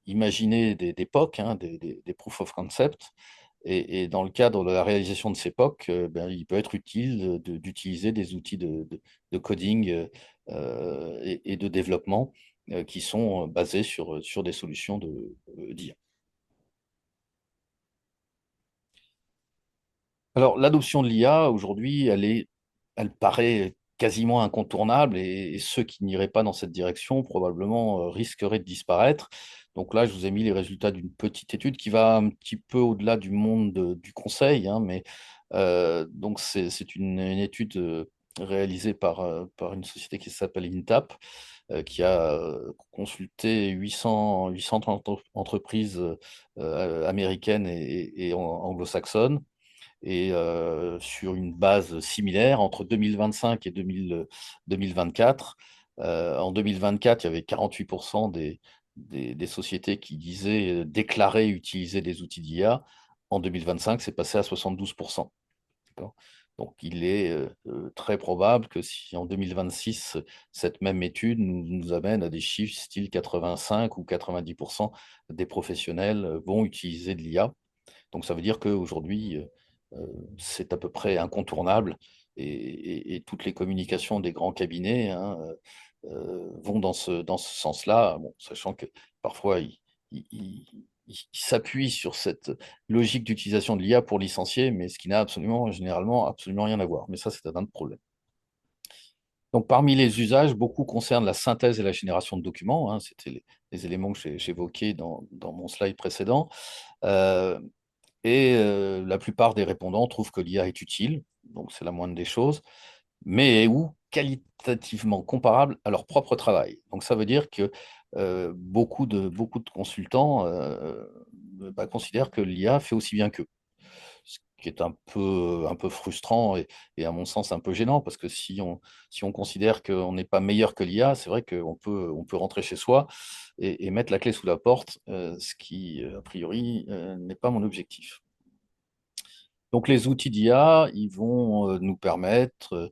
imaginer des POC, hein, des proof of concept. Et dans le cadre de la réalisation de ces POC, ben, il peut être utile d'utiliser des outils de coding et de développement qui sont basés sur des solutions d'IA. Alors, l'adoption de l'IA, aujourd'hui, elle paraît quasiment incontournable et ceux qui n'iraient pas dans cette direction, probablement, risqueraient de disparaître. Donc là, je vous ai mis les résultats d'une petite étude qui va un petit peu au-delà du monde du conseil, hein, mais donc c'est une étude réalisée par une société qui s'appelle Intap, qui a consulté 830 entreprises américaines et anglo-saxonnes et sur une base similaire entre 2025 et 2024. En 2024, il y avait 48% des sociétés qui disaient déclarer utiliser des outils d'IA. En 2025, c'est passé à 72%. D'accord. Donc, il est très probable que si en 2026, cette même étude nous amène à des chiffres style 85 ou 90% des professionnels vont utiliser de l'IA. Donc ça veut dire qu'aujourd'hui, c'est à peu près incontournable et toutes les communications des grands cabinets, hein, vont dans ce sens-là, bon, sachant que parfois ils s'appuient sur cette logique d'utilisation de l'IA pour licencier, mais ce qui n'a absolument, généralement, absolument rien à voir. Mais ça, c'est un autre problème. Donc, parmi les usages, beaucoup concernent la synthèse et la génération de documents, hein. C'était les éléments que j'évoquais dans mon slide précédent. Euh, la plupart des répondants trouvent que l'IA est utile, donc c'est la moindre des choses, mais ou qualitativement comparable à leur propre travail. Donc ça veut dire que beaucoup de consultants bah, considèrent que l'IA fait aussi bien qu'eux, ce qui est un peu frustrant et à mon sens un peu gênant, parce que si on considère qu'on n'est pas meilleur que l'IA, c'est vrai on peut rentrer chez soi et mettre la clé sous la porte, ce qui, a priori, n'est pas mon objectif. Donc les outils d'IA, ils vont nous permettre,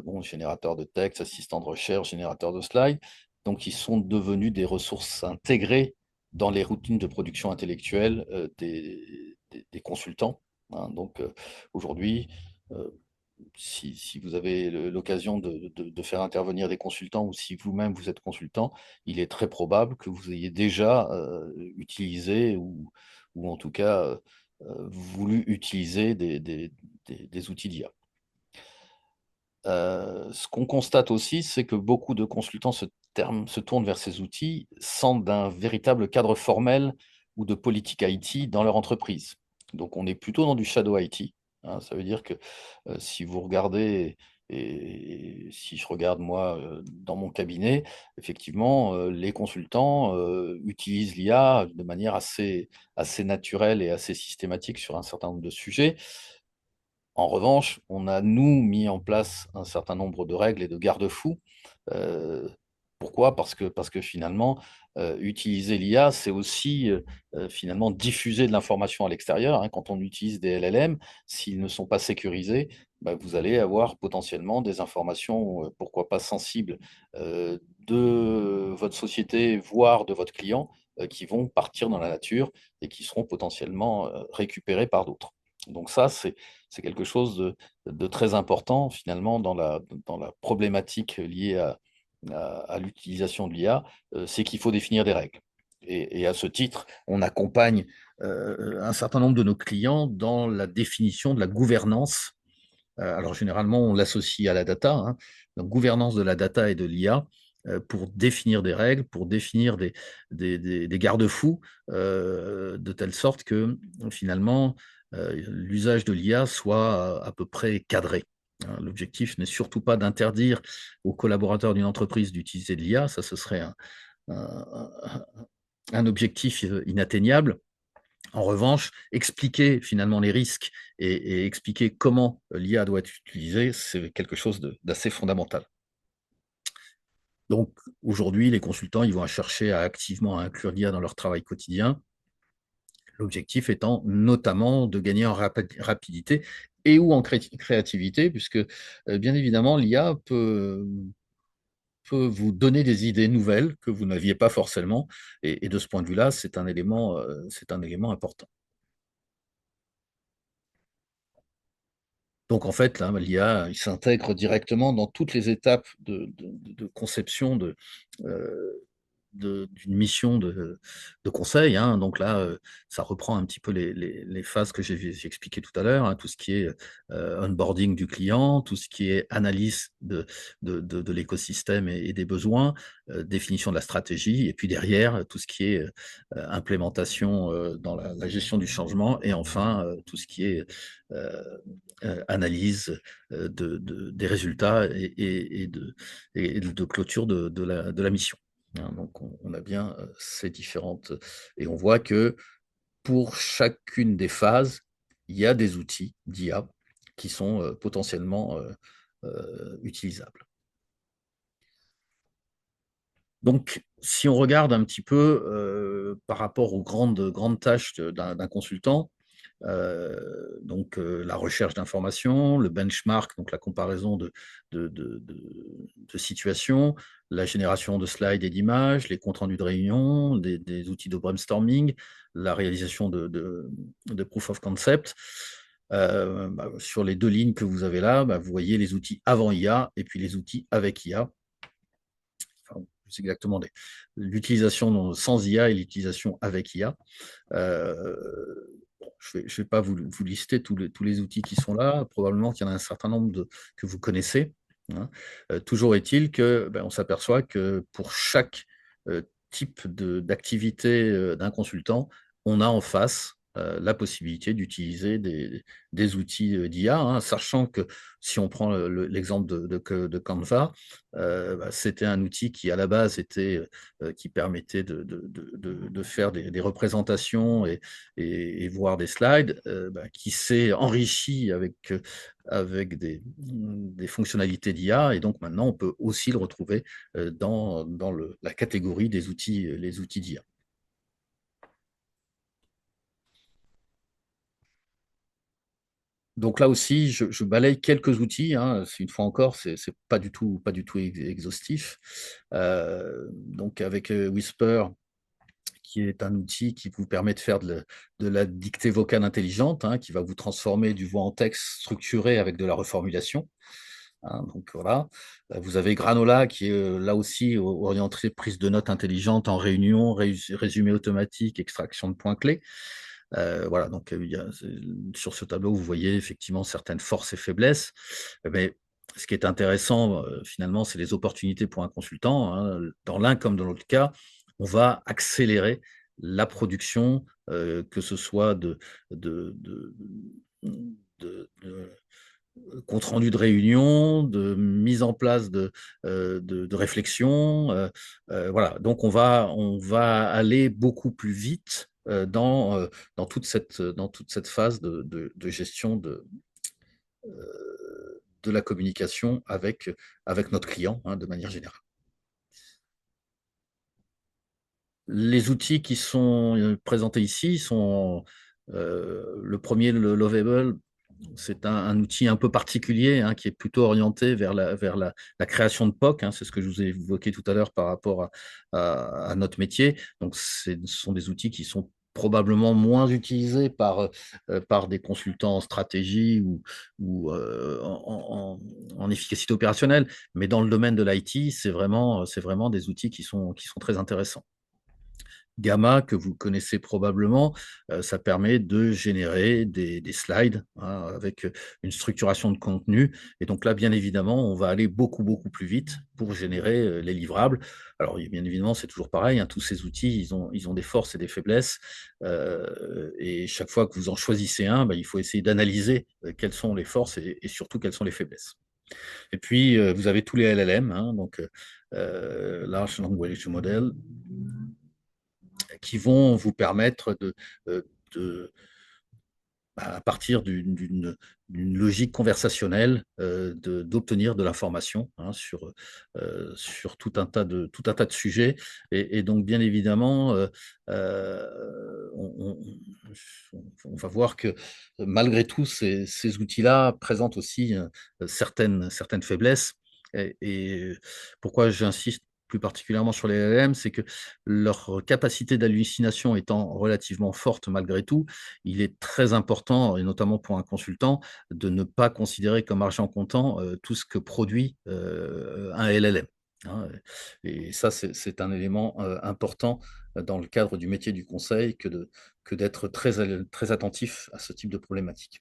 bon, générateur de texte, assistant de recherche, générateur de slides, donc ils sont devenus des ressources intégrées dans les routines de production intellectuelle des consultants, hein. Donc aujourd'hui, euh, si vous avez l'occasion de faire intervenir des consultants ou si vous-même vous êtes consultant, il est très probable que vous ayez déjà utilisé ou en tout cas voulu utiliser des outils d'IA. Ce qu'on constate aussi, c'est que beaucoup de consultants se tournent vers ces outils sans d'un véritable cadre formel ou de politique IT dans leur entreprise. Donc, on est plutôt dans du shadow IT, hein. Ça veut dire que si vous regardez, et si je regarde moi dans mon cabinet, effectivement, les consultants utilisent l'IA de manière assez naturelle et assez systématique sur un certain nombre de sujets. En revanche, on a, nous, mis en place un certain nombre de règles et de garde-fous. Euh, Pourquoi? Parce que finalement, utiliser l'IA, c'est aussi finalement diffuser de l'information à l'extérieur, hein. Quand on utilise des LLM, s'ils ne sont pas sécurisés, bah, vous allez avoir potentiellement des informations, pourquoi pas sensibles, de votre société, voire de votre client, qui vont partir dans la nature et qui seront potentiellement récupérées par d'autres. Donc ça, c'est quelque chose de très important finalement dans la problématique liée à l'utilisation de l'IA, c'est qu'il faut définir des règles. Et à ce titre, on accompagne un certain nombre de nos clients dans la définition de la gouvernance. Alors généralement, on l'associe à la data, hein, donc gouvernance de la data et de l'IA pour définir des règles, pour définir des garde-fous, de telle sorte que finalement, l'usage de l'IA soit à peu près cadré, hein. L'objectif n'est surtout pas d'interdire aux collaborateurs d'une entreprise d'utiliser de l'IA, ça ce serait un, un objectif inatteignable. En revanche, expliquer finalement les risques et expliquer comment l'IA doit être utilisée, c'est quelque chose d'assez fondamental. Donc aujourd'hui, les consultants, ils vont chercher activement à inclure l'IA dans leur travail quotidien. L'objectif étant notamment de gagner en rapidité et ou en créativité, puisque bien évidemment, l'IA peut vous donner des idées nouvelles que vous n'aviez pas forcément. Et de ce point de vue-là, c'est un élément important. Donc en fait, là, l'IA, il s'intègre directement dans toutes les étapes de conception euh, d'une mission de conseil, hein. Donc là, ça reprend un petit peu les phases que j'ai expliquées tout à l'heure, hein, tout ce qui est onboarding du client, tout ce qui est analyse de l'écosystème et des besoins, définition de la stratégie, et puis derrière, tout ce qui est implémentation dans la gestion du changement, et enfin, tout ce qui est euh, analyse des résultats et de clôture de la mission, hein. Donc, on a bien ces différentes. Et on voit que pour chacune des phases, il y a des outils d'IA qui sont potentiellement utilisables. Donc, si on regarde un petit peu par rapport aux grandes tâches d'un consultant, donc la recherche d'informations, le benchmark, donc la comparaison de situations, la génération de slides et d'images, les comptes rendus de réunion, des outils de brainstorming, la réalisation de proof of concept. Sur les deux lignes que vous avez là, vous voyez les outils avant IA et puis les outils avec IA. Enfin, c'est exactement l'utilisation sans IA et l'utilisation avec IA. Euh, je ne vais pas vous lister tous les outils qui sont là. Probablement qu'il y en a un certain nombre que vous connaissez, hein. Toujours est-il que on s'aperçoit que pour chaque type d'activité d'un consultant, on a en face la possibilité d'utiliser des outils d'IA, hein, sachant que si on prend l'exemple de Canva, c'était un outil qui à la base qui permettait de faire des représentations et voir des slides, qui s'est enrichi avec des fonctionnalités d'IA. Et donc maintenant, on peut aussi le retrouver dans la catégorie des outils, les outils d'IA. Donc là aussi, je balaye quelques outils, hein. Une fois encore, c'est pas du tout exhaustif. Donc avec Whisper, qui est un outil qui vous permet de faire de la dictée vocale intelligente, hein, qui va vous transformer du voix en texte structuré avec de la reformulation. Hein, donc voilà, vous avez Granola qui est là aussi orienté prise de notes intelligente en réunion, résumé automatique, extraction de points clés. Voilà, donc sur ce tableau, vous voyez effectivement certaines forces et faiblesses, mais ce qui est intéressant finalement, c'est les opportunités pour un consultant. Hein. Dans l'un comme dans l'autre cas, on va accélérer la production, que ce soit de compte rendu de réunion, de mise en place de réflexion. Voilà, donc on va aller beaucoup plus vite dans toute cette phase de gestion de la communication avec notre client, hein, de manière générale. Les outils qui sont présentés ici sont le premier, le Lovable. C'est un outil un peu particulier, hein, qui est plutôt orienté vers la création de POC. Hein, c'est ce que je vous ai évoqué tout à l'heure par rapport à notre métier. Donc, ce sont des outils qui sont probablement moins utilisés par des consultants en stratégie ou en efficacité opérationnelle. Mais dans le domaine de l'IT, c'est vraiment des outils qui sont très intéressants. Gamma, que vous connaissez probablement, ça permet de générer des slides, hein, avec une structuration de contenu. Et donc là, bien évidemment, on va aller beaucoup, beaucoup plus vite pour générer les livrables. Alors, bien évidemment, c'est toujours pareil, hein, tous ces outils, ils ont des forces et des faiblesses. Et chaque fois que vous en choisissez un, il faut essayer d'analyser quelles sont les forces et surtout quelles sont les faiblesses. Et puis, vous avez tous les LLM, hein, donc Large Language Model, qui vont vous permettre de à partir d'une logique conversationnelle, d'obtenir de l'information, hein, sur tout un tas de sujets. Et donc, bien évidemment, on va voir que malgré tout, ces outils-là présentent aussi certaines faiblesses. Et pourquoi j'insiste plus particulièrement sur les LLM, c'est que leur capacité d'hallucination étant relativement forte malgré tout, il est très important, et notamment pour un consultant, de ne pas considérer comme argent comptant tout ce que produit un LLM. Hein. Et ça, c'est un élément important dans le cadre du métier du conseil que d'être très attentif à ce type de problématique.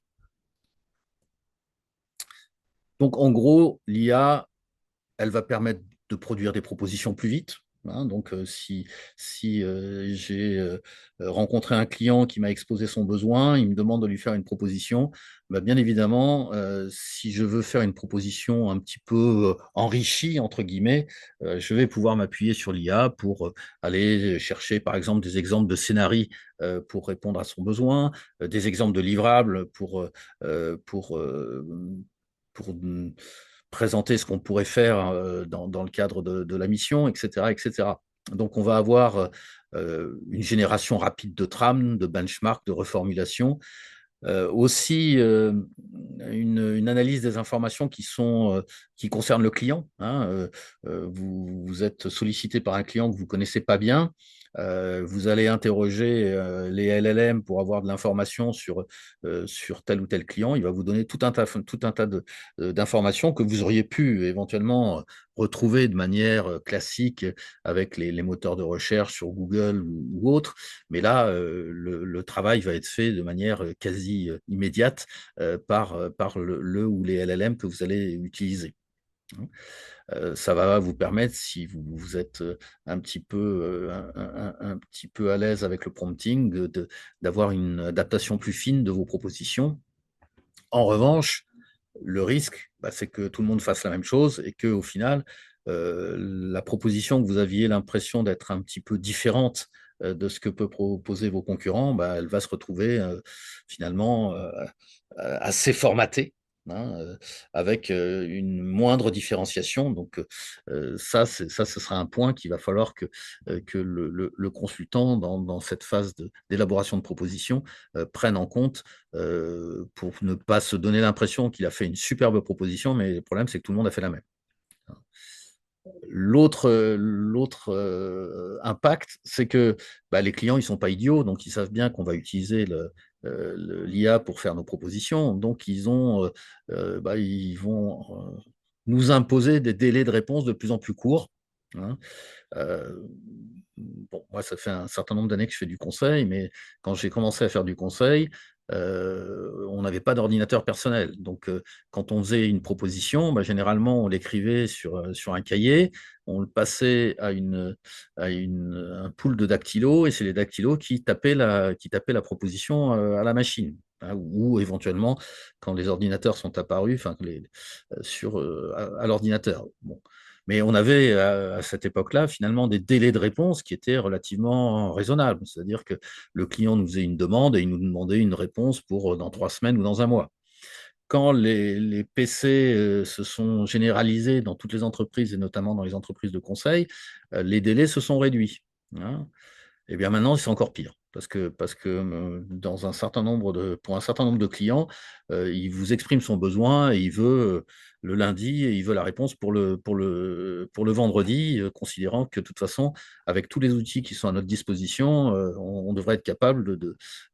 Donc, en gros, l'IA, elle va permettre de produire des propositions plus vite. Hein, donc, si j'ai rencontré un client qui m'a exposé son besoin, il me demande de lui faire une proposition, bien évidemment, si je veux faire une proposition un petit peu enrichie, entre guillemets, je vais pouvoir m'appuyer sur l'IA pour aller chercher, par exemple, des exemples de scénarios pour répondre à son besoin, des exemples de livrables pour présenter ce qu'on pourrait faire dans le cadre de la mission, etc., etc. Donc, on va avoir une génération rapide de trames, de benchmarks, de reformulation. Aussi une analyse des informations qui concernent le client. Hein. Vous êtes sollicité par un client que vous ne connaissez pas bien. Vous allez interroger les LLM pour avoir de l'information sur tel ou tel client. Il va vous donner tout un tas d'informations que vous auriez pu éventuellement retrouver de manière classique avec les moteurs de recherche sur Google ou autres. Mais là, le travail va être fait de manière quasi immédiate par le ou les LLM que vous allez utiliser. Ça va vous permettre, si vous êtes un petit peu à l'aise avec le prompting, d'avoir une adaptation plus fine de vos propositions. En revanche, le risque, c'est que tout le monde fasse la même chose et qu'au final, la proposition que vous aviez l'impression d'être un petit peu différente de ce que peut proposer vos concurrents, elle va se retrouver finalement assez formatée, hein, avec une moindre différenciation. Donc ça, ce sera un point qu'il va falloir que le consultant, dans cette phase d'élaboration de proposition, prenne en compte pour ne pas se donner l'impression qu'il a fait une superbe proposition, mais le problème, c'est que tout le monde a fait la même. L'autre impact, c'est que les clients, ils ne sont pas idiots, donc ils savent bien qu'on va utiliser l'IA pour faire nos propositions. Donc, ils vont nous imposer des délais de réponse de plus en plus courts, hein. Euh, bon, moi, ça fait un certain nombre d'années que je fais du conseil, mais quand j'ai commencé à faire du conseil, on n'avait pas d'ordinateur personnel. Donc, quand on faisait une proposition, généralement, on l'écrivait sur un cahier, on le passait un pool de dactylos, et c'est les dactylos qui tapaient la proposition à la machine, hein, ou éventuellement, quand les ordinateurs sont apparus, enfin, à l'ordinateur. Bon. Mais on avait à cette époque-là finalement des délais de réponse qui étaient relativement raisonnables. C'est-à-dire que le client nous faisait une demande et il nous demandait une réponse pour dans 3 semaines ou dans un mois. Quand les PC se sont généralisés dans toutes les entreprises et notamment dans les entreprises de conseil, les délais se sont réduits, hein. Et bien maintenant, c'est encore pire. Parce que pour un certain nombre de clients, il vous exprime son besoin et il veut le lundi et il veut la réponse pour le vendredi, considérant que de toute façon, avec tous les outils qui sont à notre disposition, on devrait être capable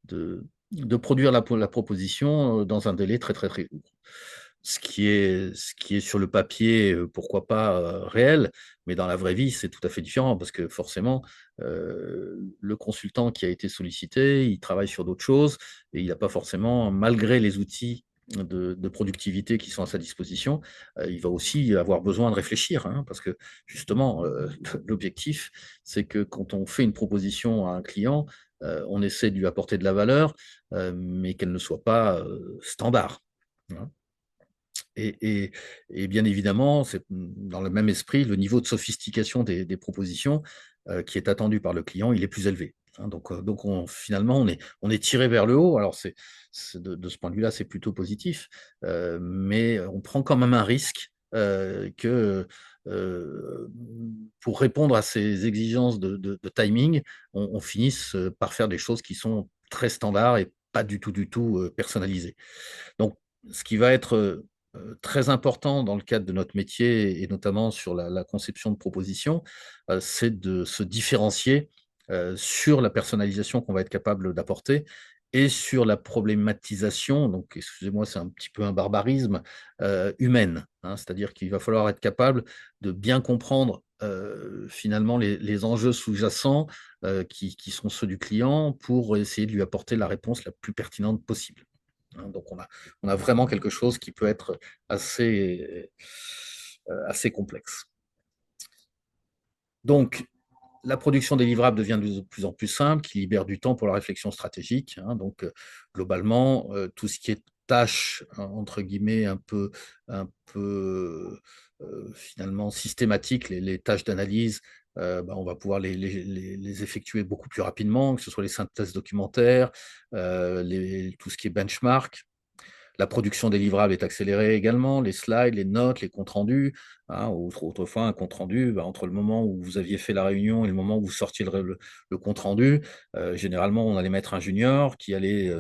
de produire la proposition dans un délai très, très, très court. Ce qui est sur le papier, pourquoi pas réel, mais dans la vraie vie, c'est tout à fait différent parce que forcément, le consultant qui a été sollicité, il travaille sur d'autres choses et il n'a pas forcément, malgré les outils de productivité qui sont à sa disposition, il va aussi avoir besoin de réfléchir, hein, parce que justement, l'objectif, c'est que quand on fait une proposition à un client, on essaie de lui apporter de la valeur, mais qu'elle ne soit pas standard, hein. Et bien évidemment, c'est dans le même esprit, le niveau de sophistication des propositions qui est attendu par le client, il est plus élevé, hein. Donc finalement, on est tiré vers le haut. Alors, de ce point de vue-là, c'est plutôt positif, mais on prend quand même un risque que pour répondre à ces exigences de timing, on finisse par faire des choses qui sont très standards et pas du tout personnalisées. Donc, ce qui va être très important dans le cadre de notre métier et notamment sur la conception de propositions, c'est de se différencier sur la personnalisation qu'on va être capable d'apporter et sur la problématisation, donc excusez-moi, c'est un petit peu un barbarisme, humaine, hein. C'est-à-dire qu'il va falloir être capable de bien comprendre finalement les enjeux sous-jacents qui sont ceux du client pour essayer de lui apporter la réponse la plus pertinente possible, hein. Donc, on a vraiment quelque chose qui peut être assez complexe. Donc, la production des livrables devient de plus en plus simple, qui libère du temps pour la réflexion stratégique, hein. Donc, globalement, tout ce qui est tâches, hein, entre guillemets, finalement systématiques, les tâches d'analyse, on va pouvoir les effectuer beaucoup plus rapidement, que ce soit les synthèses documentaires, tout ce qui est benchmark. La production des livrables est accélérée également, les slides, les notes, les comptes rendus, hein. Autrefois, un compte rendu, entre le moment où vous aviez fait la réunion et le moment où vous sortiez le compte rendu, généralement, on allait mettre un junior qui allait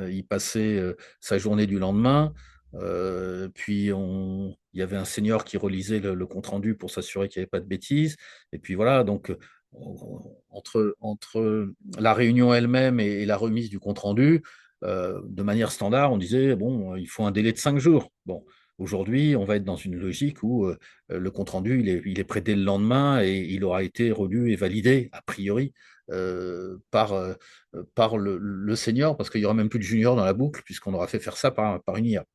y passer sa journée du lendemain. Puis, il y avait un senior qui relisait le compte rendu pour s'assurer qu'il n'y avait pas de bêtises. Et puis voilà, donc entre la réunion elle-même et la remise du compte rendu, de manière standard, on disait, bon, il faut un délai de 5 jours. Bon, aujourd'hui, on va être dans une logique où le compte-rendu, il est prêt dès le lendemain et il aura été relu et validé, a priori, par le senior, parce qu'il n'y aura même plus de junior dans la boucle, puisqu'on aura fait faire ça par une IA.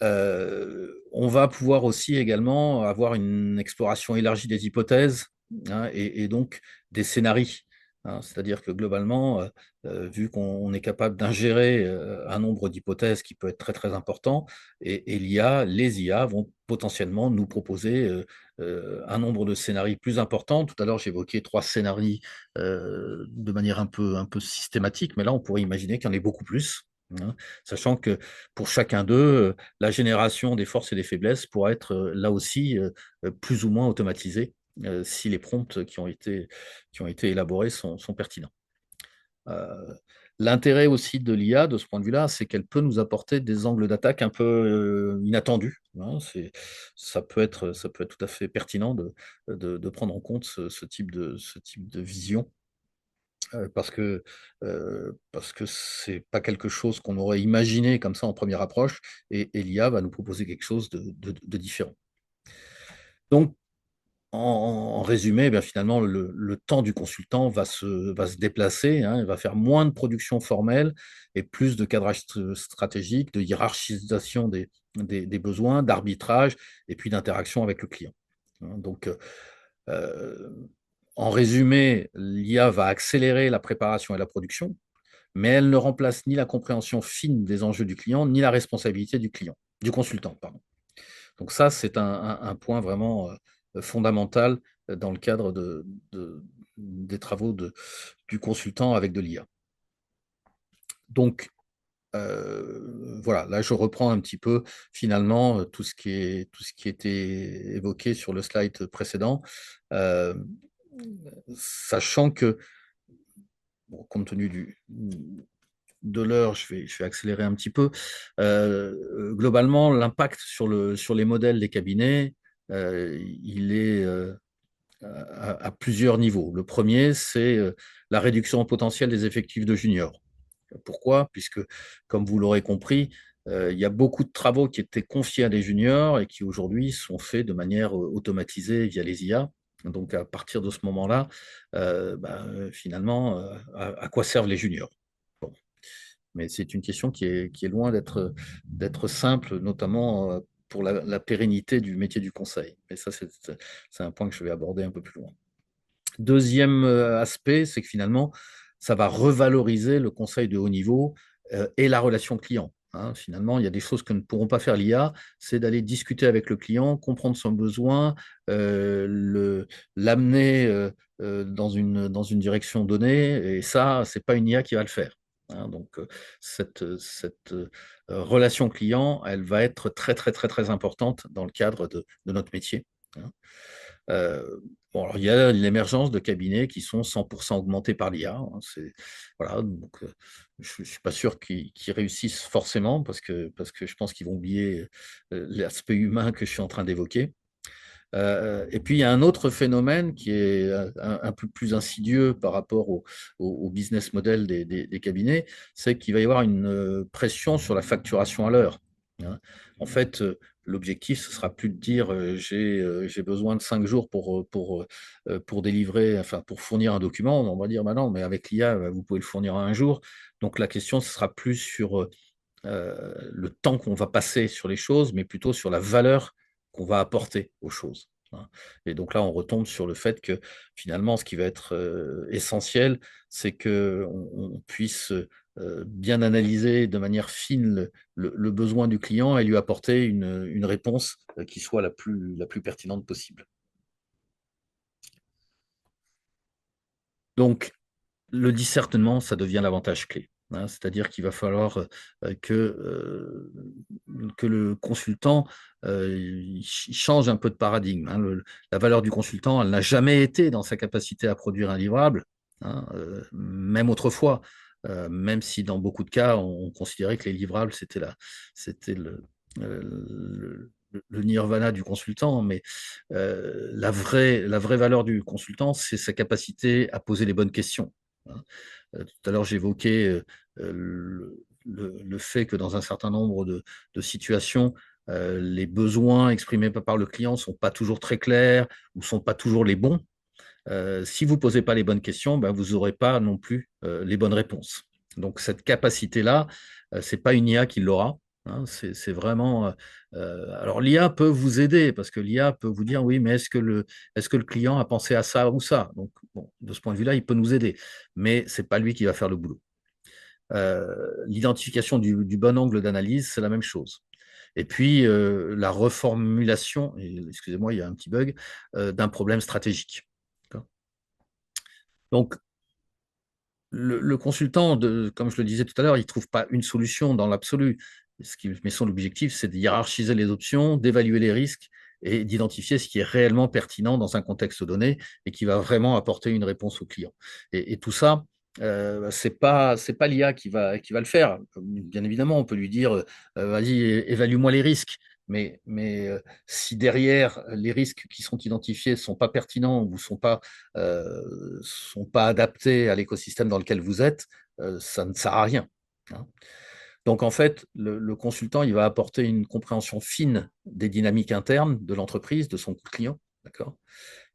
On va pouvoir aussi également avoir une exploration élargie des hypothèses, hein, et donc des scénarios, hein. C'est-à-dire que globalement, vu qu'on est capable d'ingérer un nombre d'hypothèses qui peut être très très important, et les IA vont potentiellement nous proposer un nombre de scénarios plus important. Tout à l'heure, j'évoquais 3 scénarios de manière un peu systématique, mais là, on pourrait imaginer qu'il y en ait beaucoup plus, hein, sachant que pour chacun d'eux, la génération des forces et des faiblesses pourra être là aussi plus ou moins automatisée si les prompts qui ont été élaborés sont pertinents. L'intérêt aussi de l'IA, de ce point de vue-là, c'est qu'elle peut nous apporter des angles d'attaque un peu inattendus, hein. Ça peut être tout à fait pertinent de prendre en compte ce type de vision, parce que c'est pas quelque chose qu'on aurait imaginé comme ça en première approche, et l'IA va nous proposer quelque chose de différent. Donc, en résumé, ben finalement, le temps du consultant va se déplacer, hein, il va faire moins de production formelle et plus de cadrage stratégique, de hiérarchisation des besoins, d'arbitrage et puis d'interaction avec le client, hein. Donc, euh, en résumé, l'IA va accélérer la préparation et la production, mais elle ne remplace ni la compréhension fine des enjeux du client, ni la responsabilité du client, du consultant, pardon. Donc ça, c'est un point vraiment fondamental dans le cadre des travaux du consultant avec de l'IA. Donc, voilà, là, je reprends un petit peu finalement tout ce qui était évoqué sur le slide précédent, euh, sachant que, bon, compte tenu de l'heure, je vais accélérer un petit peu. Globalement, l'impact sur les modèles des cabinets, il est à plusieurs niveaux. Le premier, c'est la réduction potentielle des effectifs de juniors. Pourquoi? Puisque, comme vous l'aurez compris, il y a beaucoup de travaux qui étaient confiés à des juniors et qui aujourd'hui sont faits de manière automatisée via les IA. Donc, à partir de ce moment-là, finalement, à quoi servent les juniors? Bon. Mais c'est une question qui est loin d'être simple, notamment pour la pérennité du métier du conseil. Et ça, c'est un point que je vais aborder un peu plus loin. Deuxième aspect, c'est que finalement, ça va revaloriser le conseil de haut niveau et la relation client, hein. Finalement, il y a des choses que ne pourront pas faire l'IA, c'est d'aller discuter avec le client, comprendre son besoin, l'amener dans une direction donnée, et ça, c'est pas une IA qui va le faire, hein. Donc, cette relation client, elle va être très, très, très, très importante dans le cadre de notre métier, hein. Euh, bon, alors il y a l'émergence de cabinets qui sont 100% augmentés par l'IA, hein. Voilà, donc, je ne suis pas sûr qu'ils réussissent forcément parce que je pense qu'ils vont oublier l'aspect humain que je suis en train d'évoquer. Et puis, il y a un autre phénomène qui est un peu plus insidieux par rapport au business model des cabinets, c'est qu'il va y avoir une pression sur la facturation à l'heure, hein. En fait, l'objectif, ce sera plus de dire j'ai besoin de 5 jours pour délivrer, enfin, pour fournir un document. On va dire, bah non, mais avec l'IA, vous pouvez le fournir en un jour. Donc, la question, ce sera plus sur le temps qu'on va passer sur les choses, mais plutôt sur la valeur qu'on va apporter aux choses, hein. Et donc là, on retombe sur le fait que finalement, ce qui va être essentiel, c'est qu'on puisse bien analyser de manière fine le besoin du client et lui apporter une réponse qui soit la plus pertinente possible. Donc, le discernement, ça devient l'avantage clé, hein. C'est-à-dire qu'il va falloir que le consultant il change un peu de paradigme, hein. La valeur du consultant, elle n'a jamais été dans sa capacité à produire un livrable, hein, même autrefois, même si dans beaucoup de cas, on considérait que les livrables, c'était le nirvana du consultant, mais la vraie valeur du consultant, c'est sa capacité à poser les bonnes questions, hein. Tout à l'heure, j'évoquais le fait que dans un certain nombre de situations, les besoins exprimés par le client ne sont pas toujours très clairs ou ne sont pas toujours les bons. Si vous ne posez pas les bonnes questions, ben, vous n'aurez pas non plus les bonnes réponses. Donc cette capacité-là, ce n'est pas une IA qui l'aura, hein. C'est vraiment. Alors l'IA peut vous aider parce que l'IA peut vous dire oui, mais est-ce que le client a pensé à ça ou ça? Donc bon, de ce point de vue-là, il peut nous aider, mais c'est pas lui qui va faire le boulot. L'identification du bon angle d'analyse, c'est la même chose. Et puis la reformulation, excusez-moi, il y a un petit bug, d'un problème stratégique. Donc, le consultant, comme je le disais tout à l'heure, il ne trouve pas une solution dans l'absolu. Mais son objectif, c'est de hiérarchiser les options, d'évaluer les risques et d'identifier ce qui est réellement pertinent dans un contexte donné et qui va vraiment apporter une réponse au client. Et tout ça, c'est pas l'IA qui va le faire. Bien évidemment, on peut lui dire, vas-y, évalue-moi les risques. Mais si derrière les risques qui sont identifiés ne sont pas pertinents ou sont pas adaptés à l'écosystème dans lequel vous êtes, ça ne sert à rien, hein. Donc en fait, le consultant, il va apporter une compréhension fine des dynamiques internes de l'entreprise, de son client, d'accord?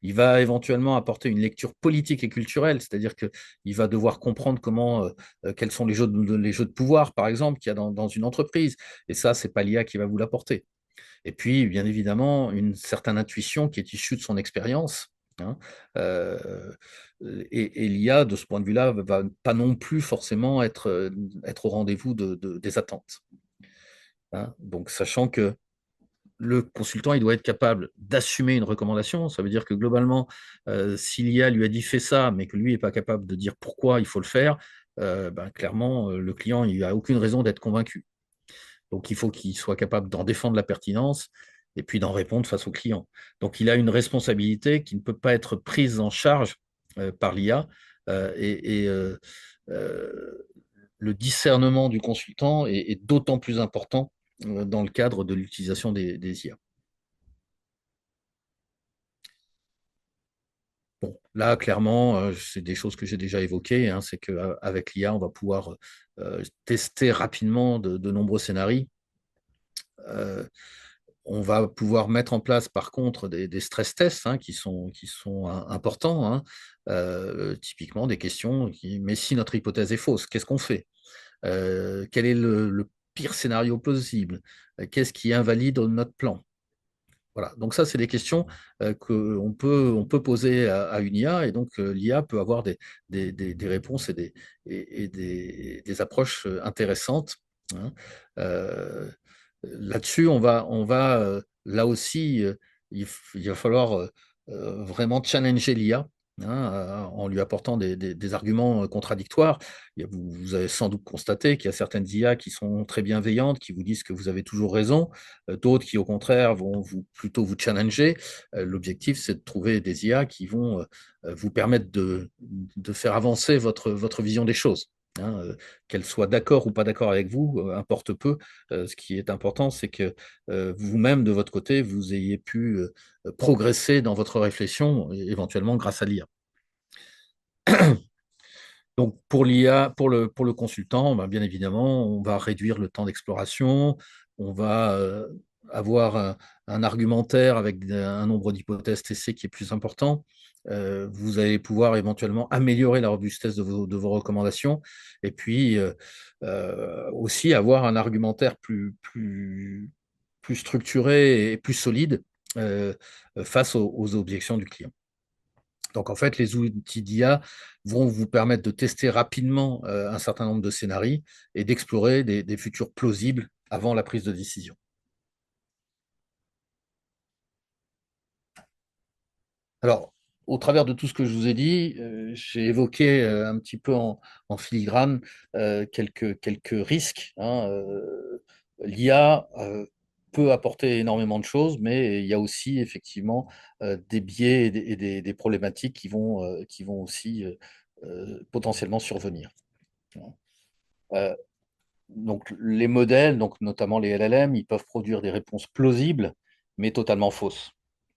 Il va éventuellement apporter une lecture politique et culturelle, c'est-à-dire qu'il va devoir comprendre quels sont les jeux de pouvoir, par exemple, qu'il y a dans une entreprise. Et ça, c'est pas l'IA qui va vous l'apporter. Et puis, bien évidemment, une certaine intuition qui est issue de son expérience, hein. Euh, et l'IA, de ce point de vue-là, va pas non plus forcément être au rendez-vous des attentes, hein. Donc, sachant que le consultant, il doit être capable d'assumer une recommandation. Ça veut dire que globalement, si l'IA lui a dit fais ça, mais que lui n'est pas capable de dire pourquoi il faut le faire, ben, clairement, le client, il n'a aucune raison d'être convaincu. Donc, il faut qu'il soit capable d'en défendre la pertinence et puis d'en répondre face au client. Donc, il a une responsabilité qui ne peut pas être prise en charge par l'IA. Et le discernement du consultant est d'autant plus important dans le cadre de l'utilisation des IA. Bon, là, clairement, c'est des choses que j'ai déjà évoquées, hein, c'est qu'avec l'IA, on va pouvoir tester rapidement de nombreux scénarios. Euh, on va pouvoir mettre en place, par contre, des stress tests, hein, qui sont importants, hein. Typiquement, des questions mais si notre hypothèse est fausse, qu'est-ce qu'on fait? Quel est le pire scénario plausible? Qu'est-ce qui invalide notre plan? Voilà. Donc ça, c'est des questions qu'on peut poser à une IA, et donc l'IA peut avoir des réponses et des approches intéressantes, hein. Euh, Là-dessus, là aussi, il va falloir vraiment challenger l'IA, hein, en lui apportant des arguments contradictoires. Vous avez sans doute constaté qu'il y a certaines IA qui sont très bienveillantes, qui vous disent que vous avez toujours raison, d'autres qui, au contraire, vont plutôt vous challenger. L'objectif, c'est de trouver des IA qui vont vous permettre de faire avancer votre vision des choses, hein. Qu'elles soient d'accord ou pas d'accord avec vous, importe peu. Ce qui est important, c'est que vous-même, de votre côté, vous ayez pu progresser dans votre réflexion, éventuellement grâce à l'IA. Donc, pour l'IA, pour le consultant, ben, bien évidemment, on va réduire le temps d'exploration, on va avoir un argumentaire avec un nombre d'hypothèses TC qui est plus important. Vous allez pouvoir éventuellement améliorer la robustesse de vos recommandations, et puis aussi avoir un argumentaire plus structuré et plus solide euh, face aux objections du client. Donc, en fait, les outils d'IA vont vous permettre de tester rapidement un certain nombre de scénarios et d'explorer des futurs plausibles avant la prise de décision. Alors, au travers de tout ce que je vous ai dit, j'ai évoqué un petit peu en filigrane quelques risques, hein. L'IA peut apporter énormément de choses, mais il y a aussi effectivement des biais et des problématiques qui vont aussi potentiellement survenir. Euh, donc les modèles, donc notamment les LLM, ils peuvent produire des réponses plausibles, mais totalement fausses.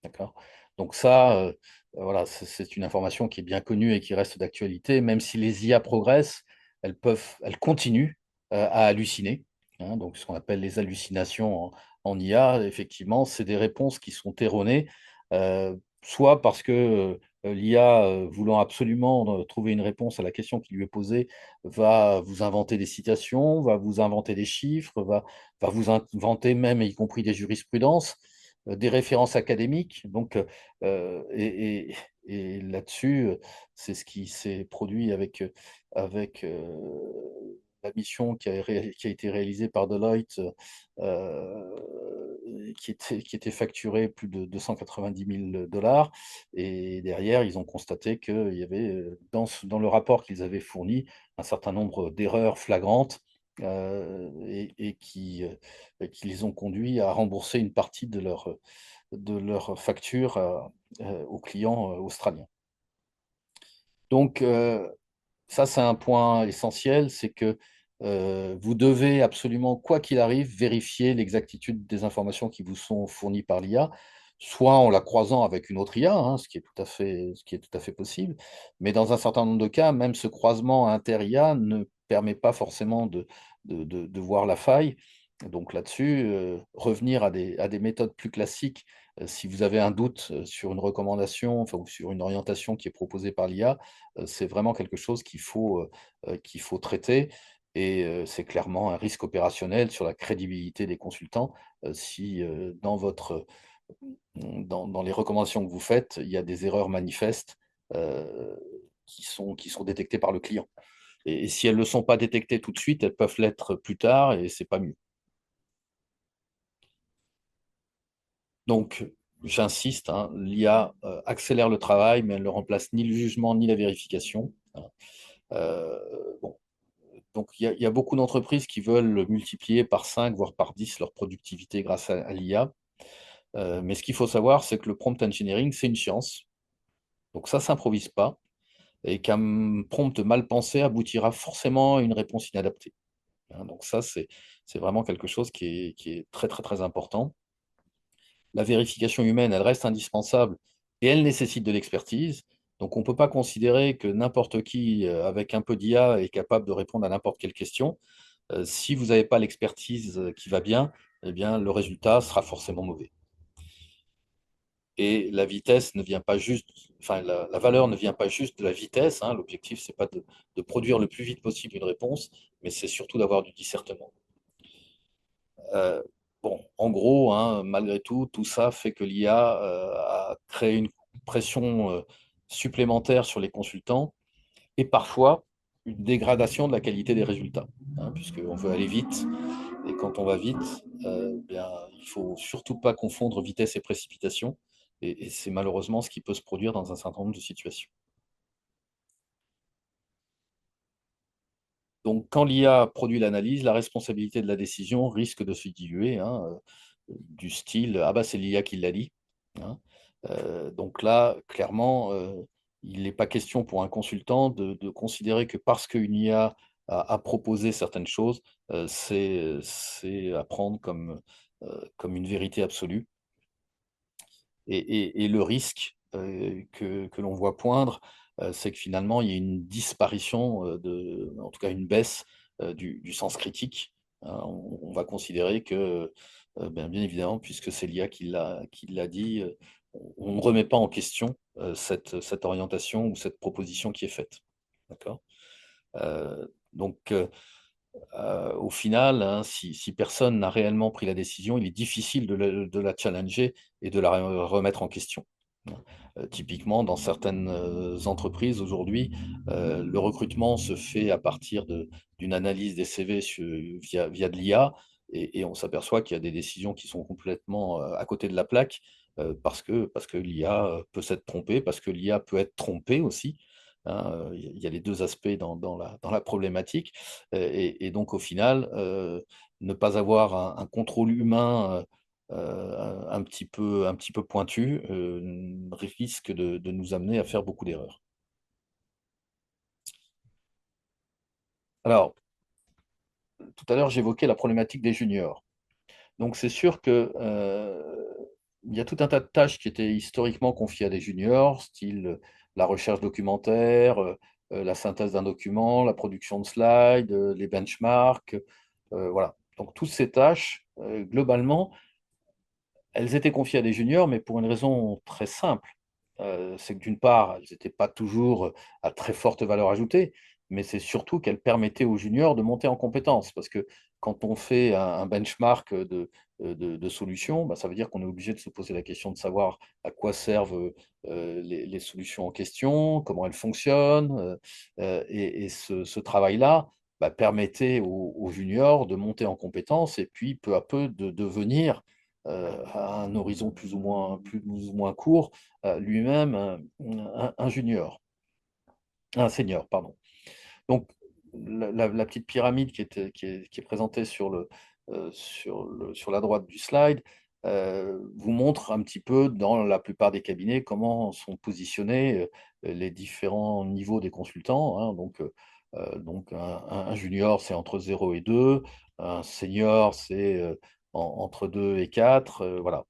D'accord? Donc ça, voilà, c'est une information qui est bien connue et qui reste d'actualité. Même si les IA progressent, elles continuent à halluciner, hein. Donc ce qu'on appelle les hallucinations en IA, effectivement, c'est des réponses qui sont erronées, soit parce que l'IA, voulant absolument trouver une réponse à la question qui lui est posée, va vous inventer des citations, va vous inventer des chiffres, va vous inventer même, y compris des jurisprudences, des références académiques. Donc, et là-dessus, c'est ce qui s'est produit avec la mission qui a été réalisée par Deloitte, qui était facturée plus de 290 000 dollars. Et derrière, ils ont constaté qu'il y avait, dans le rapport qu'ils avaient fourni, un certain nombre d'erreurs flagrantes et qui les ont conduits à rembourser une partie de leur facture aux clients australiens. Donc, ça, c'est un point essentiel, c'est que vous devez absolument, quoi qu'il arrive, vérifier l'exactitude des informations qui vous sont fournies par l'IA, soit en la croisant avec une autre IA, hein, ce qui est tout à fait possible, mais dans un certain nombre de cas, même ce croisement inter-IA ne permet pas forcément de voir la faille. Donc là-dessus, revenir à des méthodes plus classiques, si vous avez un doute sur une recommandation, enfin, ou sur une orientation qui est proposée par l'IA, c'est vraiment quelque chose qu'il faut traiter. Et c'est clairement un risque opérationnel sur la crédibilité des consultants si dans les recommandations que vous faites, il y a des erreurs manifestes euh, qui sont détectées par le client. Et si elles ne le sont pas détectées tout de suite, elles peuvent l'être plus tard et c'est pas mieux. Donc, j'insiste, hein, l'IA accélère le travail, mais elle ne remplace ni le jugement ni la vérification. Hein. Euh, bon, donc, il y a beaucoup d'entreprises qui veulent multiplier par 5, voire par 10 leur productivité grâce à l'IA. Mais ce qu'il faut savoir, c'est que le prompt engineering, c'est une science. Donc, ça ne s'improvise pas. Et qu'un prompt mal pensé aboutira forcément à une réponse inadaptée. Hein. Donc, ça, c'est vraiment quelque chose qui est très, très, très important. La vérification humaine, elle reste indispensable et elle nécessite de l'expertise. Donc, on ne peut pas considérer que n'importe qui, avec un peu d'IA, est capable de répondre à n'importe quelle question. Si vous n'avez pas l'expertise qui va bien, eh bien, le résultat sera forcément mauvais. Et la vitesse ne vient pas juste, enfin, la valeur ne vient pas juste de la vitesse. Hein. L'objectif, c'est pas de produire le plus vite possible une réponse, mais c'est surtout d'avoir du discernement. Euh, bon, en gros, hein, malgré tout, tout ça fait que l'IA a créé une pression supplémentaire sur les consultants et parfois une dégradation de la qualité des résultats, hein, puisqu'on veut aller vite. Et quand on va vite, bien, il faut surtout pas confondre vitesse et précipitation. Et c'est malheureusement ce qui peut se produire dans un certain nombre de situations. Donc, quand l'IA produit l'analyse, la responsabilité de la décision risque de se diluer, hein, du style ah bah c'est l'IA qui l'a dit. Hein. Donc là, clairement, il n'est pas question pour un consultant de considérer que parce qu'une IA a proposé certaines choses, c'est à prendre comme une vérité absolue. Et le risque que l'on voit poindre, c'est que finalement, il y ait une disparition, en tout cas une baisse du sens critique. Hein. On va considérer que, bien évidemment, puisque c'est l'IA qui l'a dit, on ne remet pas en question cette orientation ou cette proposition qui est faite. D'accord? Donc, au final, hein, si personne n'a réellement pris la décision, il est difficile de la challenger et de la remettre en question. Typiquement, dans certaines entreprises aujourd'hui, le recrutement se fait à partir d'une analyse des CV via de l'IA et on s'aperçoit qu'il y a des décisions qui sont complètement à côté de la plaque parce que l'IA peut s'être trompée, parce que l'IA peut être trompée aussi. Hein. Il y a les deux aspects dans la problématique. Et donc, au final, ne pas avoir un contrôle humain un petit peu pointu risque de nous amener à faire beaucoup d'erreurs. Alors, tout à l'heure, j'évoquais la problématique des juniors. Donc, c'est sûr que il y a tout un tas de tâches qui étaient historiquement confiées à des juniors, style la recherche documentaire, la synthèse d'un document, la production de slides, les benchmarks, voilà. Donc, toutes ces tâches, globalement, elles étaient confiées à des juniors, mais pour une raison très simple. C'est que d'une part, elles n'étaient pas toujours à très forte valeur ajoutée, mais c'est surtout qu'elles permettaient aux juniors de monter en compétence. Parce que quand on fait un benchmark de solutions, bah, ça veut dire qu'on est obligé de se poser la question de savoir à quoi servent les solutions en question, comment elles fonctionnent. Et ce travail-là bah, permettait aux juniors de monter en compétence et puis peu à peu de devenir à un horizon plus ou moins court, lui-même un junior, un senior, pardon. Donc, la petite pyramide qui est présentée sur la droite du slide, vous montre un petit peu dans la plupart des cabinets comment sont positionnés les différents niveaux des consultants, hein. Donc un junior, c'est entre 0 et 2, un senior, c'est entre 2 et 4, voilà.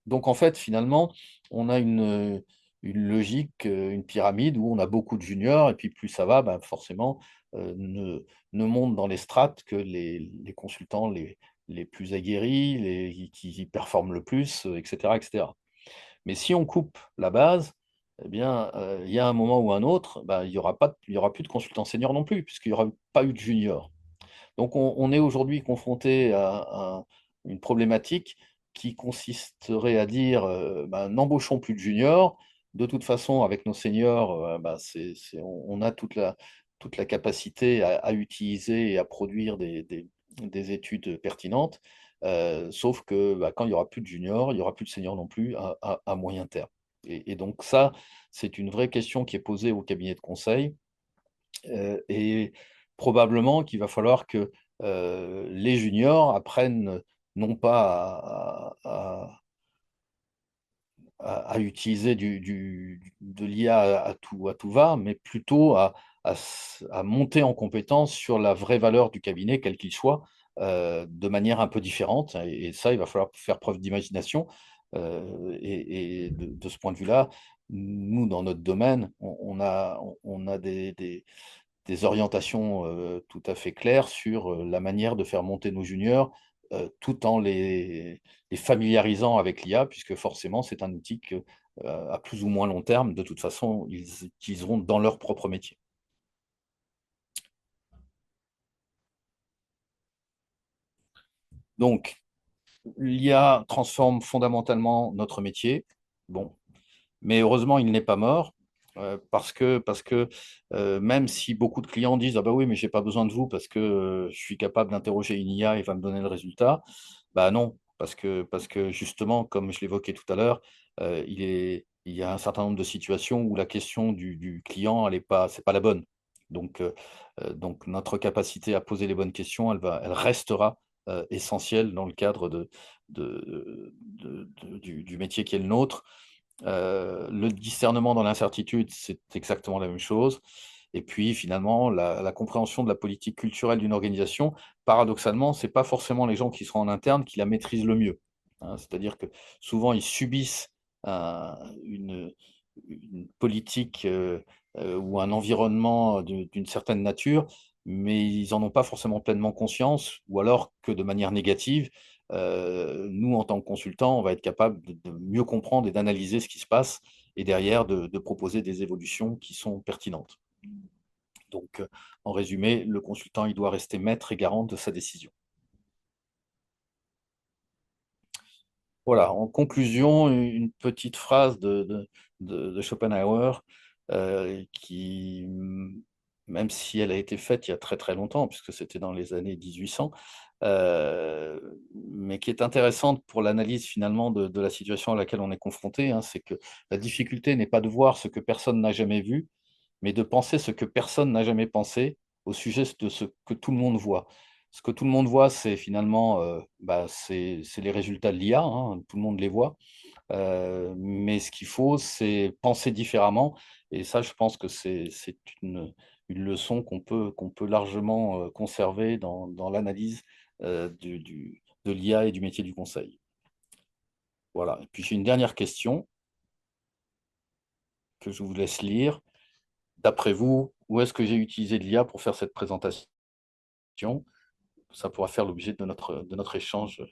Donc en fait, finalement, on a une logique, une pyramide où on a beaucoup de juniors, et puis plus ça va, ben forcément, ne montent dans les strates que les consultants les plus aguerris, qui performent le plus, etc., etc. Mais si on coupe la base, eh bien, il y a un moment ou un autre, ben, il y aura plus de consultants seniors non plus, puisqu'il n'y aura pas eu de juniors. Donc, on est aujourd'hui confronté à une problématique qui consisterait à dire, ben, n'embauchons plus de juniors. De toute façon, avec nos seniors, ben, on a toute la capacité à utiliser et à produire des études pertinentes. Sauf que ben, quand il n'y aura plus de juniors, il n'y aura plus de seniors non plus à moyen terme. Et donc ça, c'est une vraie question qui est posée au cabinet de conseil. Et probablement qu'il va falloir que les juniors apprennent non pas à utiliser de l'IA à tout va, mais plutôt à monter en compétence sur la vraie valeur du cabinet, quel qu'il soit, de manière un peu différente. Et ça, il va falloir faire preuve d'imagination. Et de ce point de vue-là, nous, dans notre domaine, on a des orientations tout à fait claires sur la manière de faire monter nos juniors, tout en les familiarisant avec l'IA, puisque forcément, c'est un outil que, à plus ou moins long terme, de toute façon, ils utiliseront dans leur propre métier. Donc, l'IA transforme fondamentalement notre métier. Bon, mais heureusement, il n'est pas mort, parce que même si beaucoup de clients disent: ah bah oui, mais j'ai pas besoin de vous parce que je suis capable d'interroger une IA et va me donner le résultat, bah non, parce que justement, comme je l'évoquais tout à l'heure, il y a un certain nombre de situations où la question du client, c'est pas la bonne. Donc notre capacité à poser les bonnes questions, elle restera essentielle dans le cadre du métier qui est le nôtre. Le discernement dans l'incertitude, c'est exactement la même chose. Et puis finalement, la compréhension de la politique culturelle d'une organisation, paradoxalement, ce n'est pas forcément les gens qui sont en interne qui la maîtrisent le mieux, hein. C'est-à-dire que souvent, ils subissent une politique ou un environnement d'une certaine nature, mais ils n'en ont pas forcément pleinement conscience, ou alors que de manière négative, nous, en tant que consultants, on va être capable de mieux comprendre et d'analyser ce qui se passe, et derrière de proposer des évolutions qui sont pertinentes. Donc, en résumé, le consultant, il doit rester maître et garant de sa décision. Voilà, en conclusion, une petite phrase de Schopenhauer qui, même si elle a été faite il y a très très longtemps, puisque c'était dans les années 1800, euh, mais qui est intéressante pour l'analyse finalement de la situation à laquelle on est confronté, hein. C'est que la difficulté n'est pas de voir ce que personne n'a jamais vu, mais de penser ce que personne n'a jamais pensé au sujet de ce que tout le monde voit. Ce que tout le monde voit, c'est finalement c'est les résultats de l'IA, hein, tout le monde les voit. Mais ce qu'il faut, c'est penser différemment. Et ça, je pense que c'est une leçon qu'on peut largement conserver dans l'analyse de l'IA et du métier du conseil. Voilà. Et puis j'ai une dernière question que je vous laisse lire. D'après vous, où est-ce que j'ai utilisé de l'IA pour faire cette présentation? Ça pourra faire l'objet de notre échange